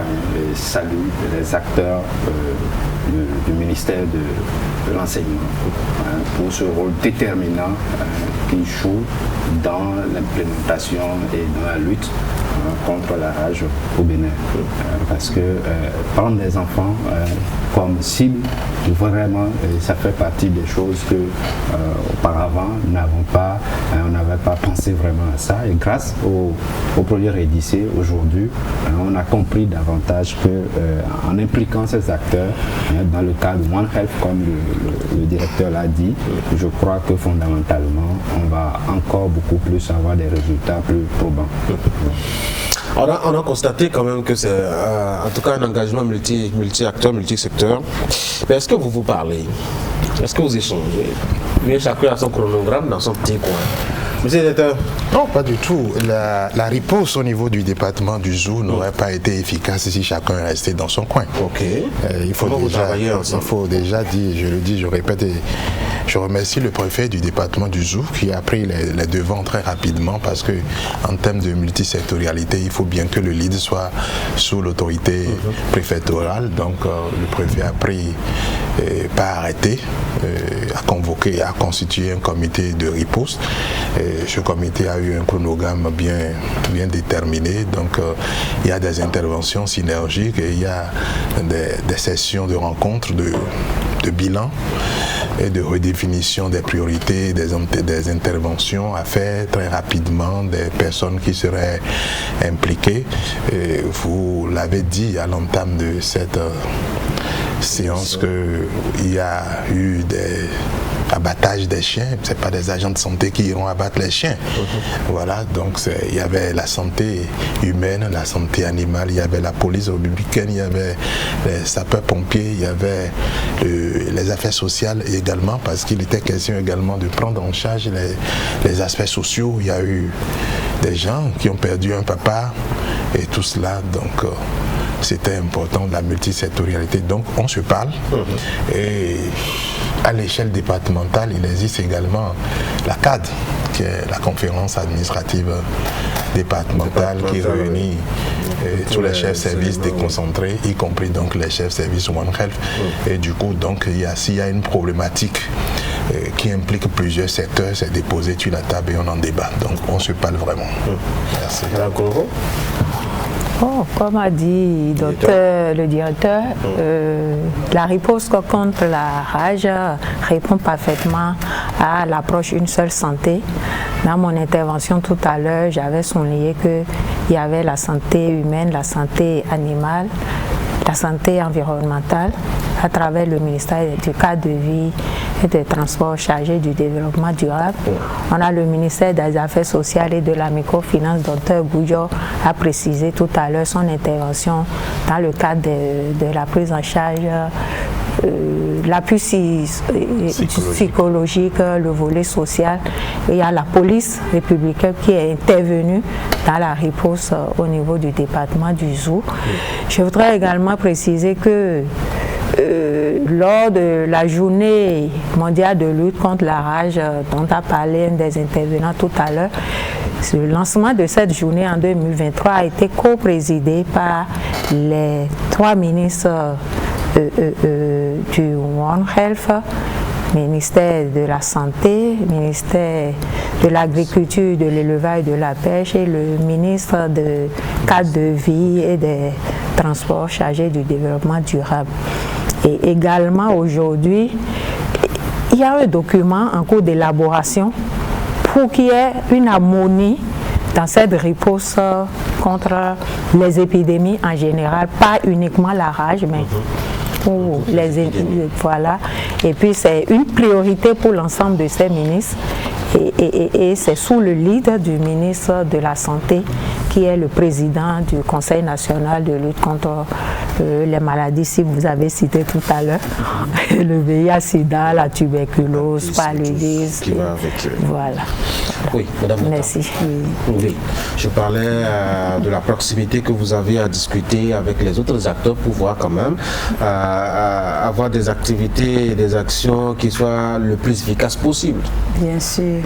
salue les acteurs du ministère de l'Enseignement pour ce rôle déterminant qu'ils jouent dans l'implémentation et dans la lutte contre la rage au Bénin. Parce que prendre des enfants comme cible, vraiment, ça fait partie des choses que auparavant, on n'avait pas pensé vraiment à ça. Et grâce au projet Rédissé, aujourd'hui, on a compris davantage que en impliquant ces acteurs, dans le cadre de One Health, comme le directeur l'a dit, je crois que fondamentalement, on va encore beaucoup plus avoir des résultats plus probants. On a constaté quand même que c'est en tout cas un engagement multi-acteur, multi-secteur. Mais est-ce que vous parlez? Est-ce que vous échangez? Mais chacun a son chronogramme dans son petit coin. Monsieur le directeur? Non, pas du tout. La riposte au niveau du département du Zou n'aurait pas été efficace si chacun restait dans son coin. Ok. Il faut déjà dire, je le dis, je répète, Je remercie le préfet du département du Zou qui a pris les devants très rapidement parce que en termes de multisectorialité, il faut bien que le lead soit sous l'autorité préfectorale. Donc le préfet a pris, pas arrêté, a convoqué, a constitué un comité de riposte. Ce comité a eu un chronogramme bien déterminé. Donc il y a des interventions synergiques et il y a des sessions de rencontres, de bilan et de redéfinition des priorités, des interventions à faire très rapidement, des personnes qui seraient impliquées. Et vous l'avez dit à l'entame de cette séance qu'il y a eu des abattages des chiens. Ce n'est pas des agents de santé qui iront abattre les chiens. Voilà, donc il y avait la santé humaine, la santé animale, il y avait la police républicaine, il y avait les sapeurs-pompiers, il y avait les affaires sociales également, parce qu'il était question également de prendre en charge les aspects sociaux. Il y a eu des gens qui ont perdu un papa et tout cela, donc c'était important, la multisectorialité. Donc on se parle et à l'échelle départementale, il existe également la CAD, qui est la conférence administrative départementale qui réunit tous les chefs services déconcentrés, y compris donc les chefs services One Health. Et du coup, donc, s'il y a une problématique qui implique plusieurs secteurs, c'est déposé sur la table et on en débat. Donc on se parle vraiment. Merci. Oh, comme a dit le directeur, la riposte contre la rage répond parfaitement à l'approche une seule santé. Dans mon intervention tout à l'heure, j'avais souligné qu'il y avait la santé humaine, la santé animale, la santé environnementale à travers le ministère du cadre de vie et des transports chargé du développement durable. On a le ministère des Affaires sociales et de la microfinance. Dr Goudio a précisé tout à l'heure son intervention dans le cadre de la prise en charge, l'appui psychologique, le volet social. Il y a la police républicaine qui est intervenue dans la riposte au niveau du département du Zou. Je voudrais également préciser que lors de la journée mondiale de lutte contre la rage dont a parlé un des intervenants tout à l'heure, le lancement de cette journée en 2023 a été co-présidé par les 3 ministres du One Health, ministère de la Santé, ministère de l'Agriculture, de l'Élevage et de la Pêche et le ministre de cadre de vie et des Transports chargé du développement durable. Et également aujourd'hui, il y a un document en cours d'élaboration pour qu'il y ait une harmonie dans cette riposte contre les épidémies en général, pas uniquement la rage, mais pour voilà. Et puis c'est une priorité pour l'ensemble de ces ministres et c'est sous le lead du ministre de la Santé qui est le président du Conseil national de lutte contre les maladies, si vous avez cité tout à l'heure, le VIH-Sida, la tuberculose, paludisme. Voilà. Oui, Madame. Merci. Oui. Je parlais de la proximité que vous avez à discuter avec les autres acteurs pour voir quand même avoir des activités et des actions qui soient le plus efficaces possible. Bien sûr.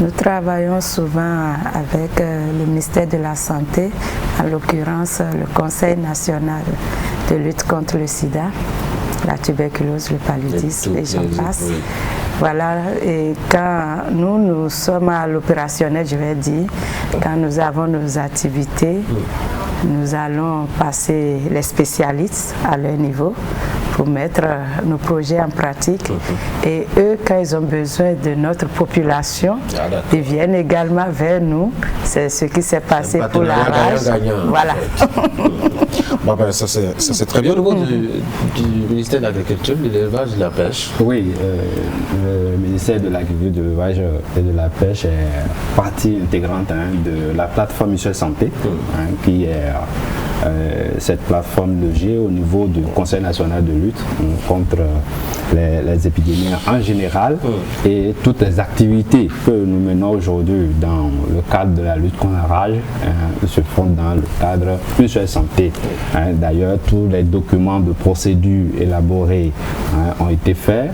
Nous travaillons souvent avec le ministère de la Santé, en l'occurrence le Conseil national de lutte contre le sida, la tuberculose, le paludisme et j'en passe. Oui. Voilà, et quand nous sommes à l'opérationnel, je vais dire, quand nous avons nos activités, nous allons passer les spécialistes à leur niveau pour mettre nos projets en pratique. Et eux, quand ils ont besoin de notre population, ils viennent également vers nous. C'est ce qui s'est passé pour la rage. Voilà. Bon, ben, ça c'est très bien. Au niveau du ministère de l'Agriculture, de l'Élevage et de la Pêche. Oui, le ministère de l'Agriculture, de l'Élevage et de la Pêche est partie intégrante de la plateforme Mutuelle Santé, qui est cette plateforme logée au niveau du Conseil national de lutte contre les épidémies en général et toutes les activités que nous menons aujourd'hui dans le cadre de la lutte contre la rage se font dans le cadre Mutuelle Santé. D'ailleurs, tous les documents de procédure élaborés ont été faits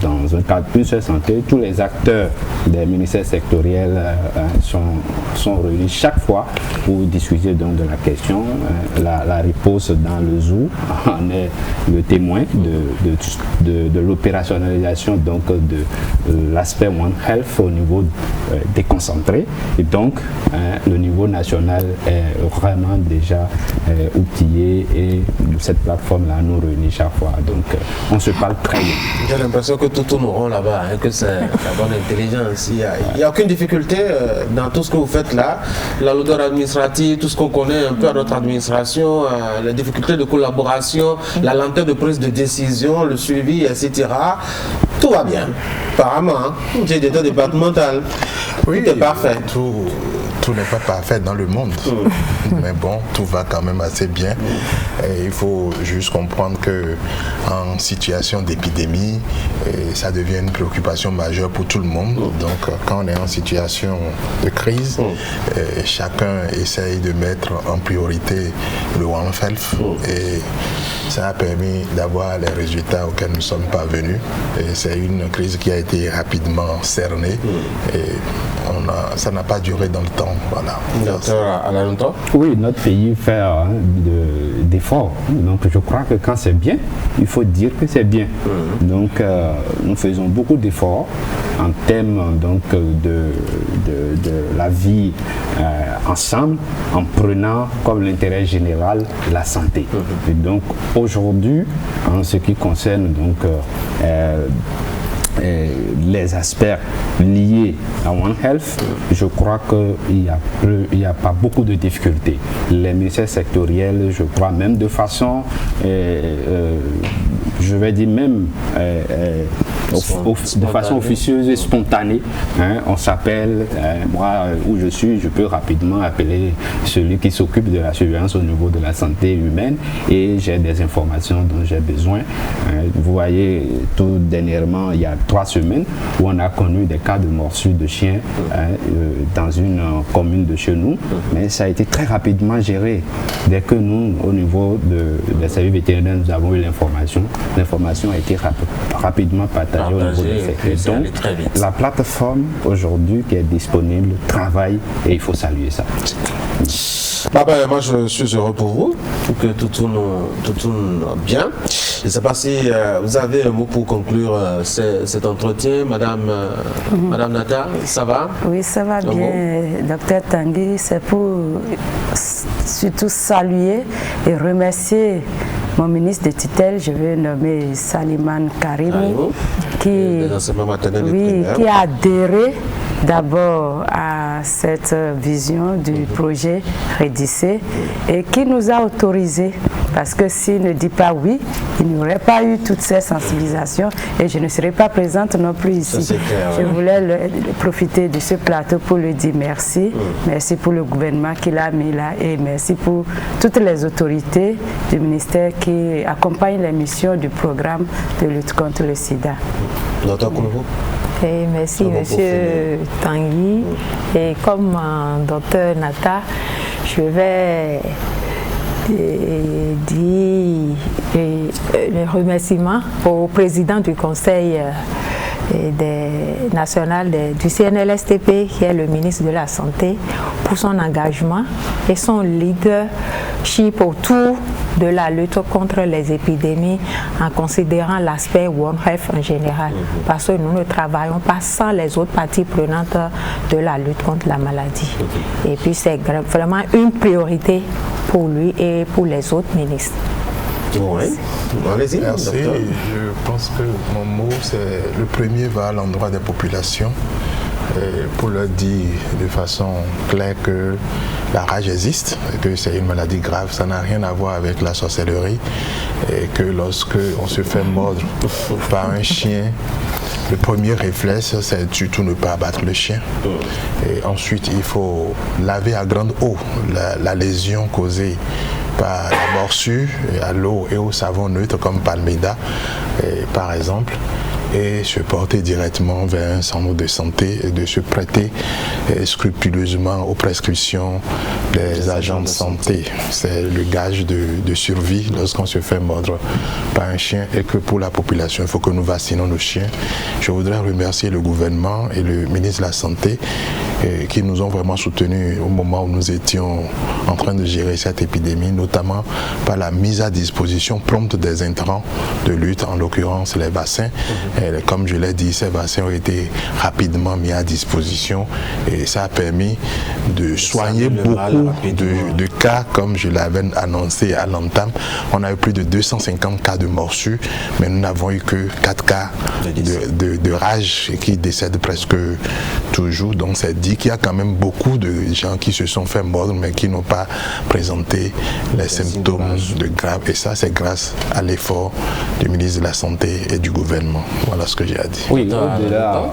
dans un cadre plus de santé, tous les acteurs des ministères sectoriels sont réunis chaque fois pour discuter donc de la question. La riposte dans le zoo en est le témoin de l'opérationnalisation donc de l'aspect One Health au niveau déconcentré. Et donc, le niveau national est vraiment déjà outillé et cette plateforme-là nous réunit chaque fois. Donc, on se parle très bien. J'ai l'impression que tout tourne rond là-bas, que c'est la bonne intelligence. Il n'y a aucune difficulté dans tout ce que vous faites là. La lourdeur administrative, tout ce qu'on connaît un peu à notre administration, les difficultés de collaboration, la lenteur de prise de décision, le suivi, etc. Tout va bien. Apparemment, j'ai des départemental. Oui, tout est parfait. Tout n'est pas parfait dans le monde, mais bon, tout va quand même assez bien. Et il faut juste comprendre que en situation d'épidémie, ça devient une préoccupation majeure pour tout le monde. Donc, quand on est en situation de crise, chacun essaye de mettre en priorité le One Health et ça a permis d'avoir les résultats auxquels nous sommes parvenus. Et c'est une crise qui a été rapidement cernée et ça n'a pas duré dans le temps. Voilà. Oui, notre pays fait d'efforts. Donc je crois que quand c'est bien, il faut dire que c'est bien. Donc nous faisons beaucoup d'efforts en termes donc, de la vie ensemble, en prenant comme l'intérêt général la santé. Et donc aujourd'hui, en ce qui concerne donc les aspects liés à One Health, je crois qu'il n'y a pas beaucoup de difficultés. Les ministères sectoriels, je crois, même de façon, je vais dire même de façon officieuse et spontanée, on s'appelle, moi où je suis, je peux rapidement appeler celui qui s'occupe de la surveillance au niveau de la santé humaine et j'ai des informations dont j'ai besoin. Vous voyez, tout dernièrement, il y a 3 semaines où on a connu des cas de morsure de chiens dans une commune de chez nous, mais ça a été très rapidement géré. Dès que nous, au niveau des services vétérinaires, nous avons eu l'information a été rapidement partagée au niveau des secteurs. Donc, la plateforme aujourd'hui qui est disponible travaille et il faut saluer ça. Moi je suis heureux pour vous, pour que tout tourne bien. Je ne sais pas si vous avez un mot pour conclure cet entretien, Madame Nata, ça va? Oui, ça va bien, Docteur Tanguy. C'est pour surtout saluer et remercier mon ministre de tutelle, je veux nommer Salimane Karimi, qui a adhéré d'abord à cette vision du projet Redissé et qui nous a autorisé, parce que s'il ne dit pas oui, il n'y aurait pas eu toutes ces sensibilisations et je ne serais pas présente non plus ici. Je voulais profiter de ce plateau pour lui dire merci. Merci pour le gouvernement qui l'a mis là et merci pour toutes les autorités du ministère qui accompagnent les missions du programme de lutte contre le sida. Et merci Monsieur Tanguy. Et comme docteur Nata, je vais dire les remerciements au président du conseil national du CNLSTP, qui est le ministre de la Santé, pour son engagement et son leadership autour de la lutte contre les épidémies en considérant l'aspect One Health en général, parce que nous ne travaillons pas sans les autres parties prenantes de la lutte contre la maladie. Et puis c'est vraiment une priorité pour lui et pour les autres ministres. Oui, allez-y. Merci. Je pense que mon mot, le premier va à l'endroit des populations pour leur dire de façon claire que la rage existe, que c'est une maladie grave, ça n'a rien à voir avec la sorcellerie et que lorsque on se fait mordre par un chien, le premier réflexe, c'est surtout ne pas abattre le chien. Et ensuite, il faut laver à grande eau la lésion causée par la morsure à l'eau et au savon neutre comme Palmeda, par exemple. et se porter directement vers un centre de santé et de se prêter scrupuleusement aux prescriptions des agents de santé. C'est le gage de survie lorsqu'on se fait mordre par un chien, et que pour la population, il faut que nous vaccinons nos chiens. Je voudrais remercier le gouvernement et le ministre de la Santé qui nous ont vraiment soutenus au moment où nous étions en train de gérer cette épidémie, notamment par la mise à disposition prompte des intrants de lutte, en l'occurrence les vaccins. Et comme je l'ai dit, ces vaccins ont été rapidement mis à disposition et ça a permis de soigner beaucoup de cas, comme je l'avais annoncé à l'entame. On a eu plus de 250 cas de morsures, mais nous n'avons eu que 4 cas de rage qui décèdent presque toujours. Donc c'est dit qu'il y a quand même beaucoup de gens qui se sont fait mordre mais qui n'ont pas présenté les symptômes de grave, et ça c'est grâce à l'effort du ministre de la Santé et du gouvernement. Voilà ce que j'ai à dire. Oui,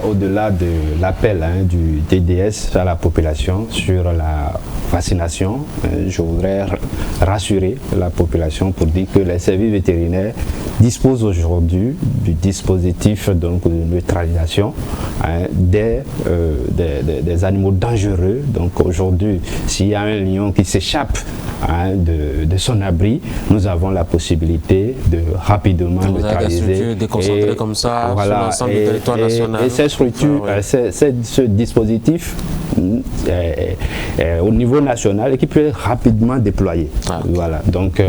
au-delà de l'appel du TDS à la population sur la vaccination, je voudrais rassurer la population pour dire que les services vétérinaires disposent aujourd'hui du dispositif donc, de neutralisation des animaux dangereux. Donc aujourd'hui, s'il y a un lion qui s'échappe de son abri, nous avons la possibilité de rapidement neutraliser. Déconcentrer comme ça voilà, sur l'ensemble du territoire national. Et ces structures, ce dispositif au niveau national et qui peut être rapidement déployé. Voilà. Donc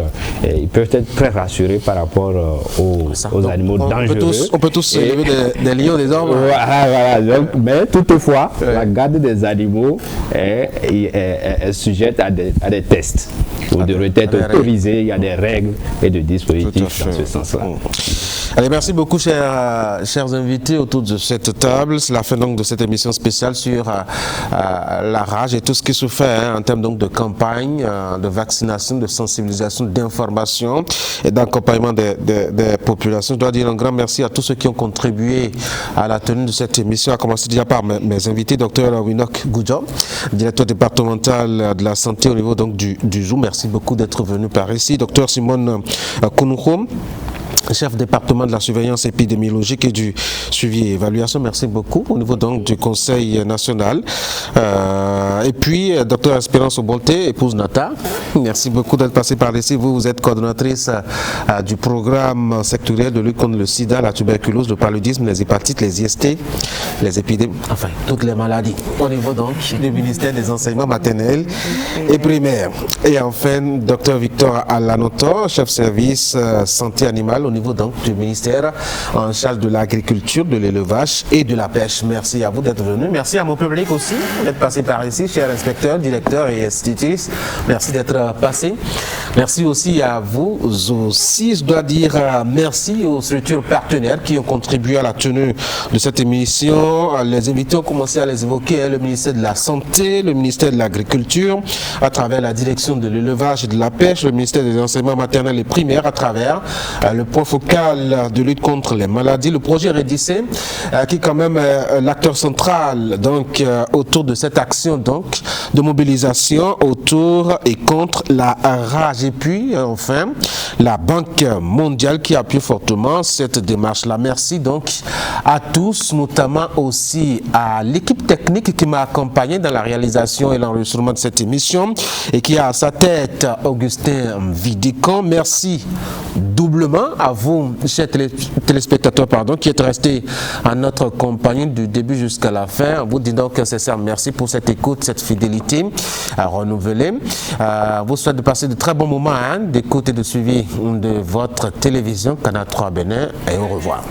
ils peuvent être très rassurés par rapport aux animaux dangereux. On peut tous élever des lions, des hommes. Voilà. Donc, mais toutefois, la garde des animaux est sujette à des tests. Ou de être autorisé, il y a des règles et des dispositifs dans ce sens-là. Allez, merci beaucoup chers invités autour de cette table. C'est la fin donc de cette émission spéciale sur la rage et tout ce qui se fait en termes donc de campagne, de vaccination, de sensibilisation, d'information et d'accompagnement des populations. Je dois dire un grand merci à tous ceux qui ont contribué à la tenue de cette émission, à commencer déjà par mes invités, Dr Winok Goudjo, directeur départemental de la santé au niveau donc du ZOO. Merci beaucoup d'être venu par ici. Dr Simone Kounoukhoum, chef département de la surveillance épidémiologique et du suivi et évaluation. Merci beaucoup au niveau donc du Conseil national. Et puis, Dr Espérance Obolté, épouse Nata, merci beaucoup d'être passé par ici. Vous êtes coordonnatrice du programme sectoriel de lutte contre le sida, la tuberculose, le paludisme, les hépatites, les IST, les épidémies, enfin, toutes les maladies. Au niveau donc du ministère des enseignements maternels et primaires. Et enfin, Dr Victor Alanoto, chef service santé animale au niveau donc du ministère en charge de l'agriculture, de l'élevage et de la pêche. Merci à vous d'être venus. Merci à mon public aussi d'être passé par ici, chers inspecteurs, directeurs et institutrices. Merci d'être passé. Merci aussi à vous aussi. Je dois dire merci aux structures partenaires qui ont contribué à la tenue de cette émission. Les invités ont commencé à les évoquer, le ministère de la Santé, le ministère de l'Agriculture, à travers la direction de l'élevage et de la pêche, le ministère des enseignements maternels et primaires, à travers le point focal de lutte contre les maladies, le projet Rédissé, qui est quand même l'acteur central donc autour de cette action donc de mobilisation autour et contre la rage. Et puis enfin la Banque mondiale qui appuie fortement cette démarche-là. Merci donc à tous, notamment aussi à l'équipe technique qui m'a accompagné dans la réalisation et l'enregistrement de cette émission et qui a à sa tête Augustin Vidicon. Merci doublement à vous, chers téléspectateurs, qui êtes restés en notre compagnie du début jusqu'à la fin. Vous disons que c'est ça. Merci pour cette écoute, cette fidélité à renouveler. Vous souhaite de passer de très bons moments d'écoute et de suivi de votre télévision Canal 3 Bénin et au revoir.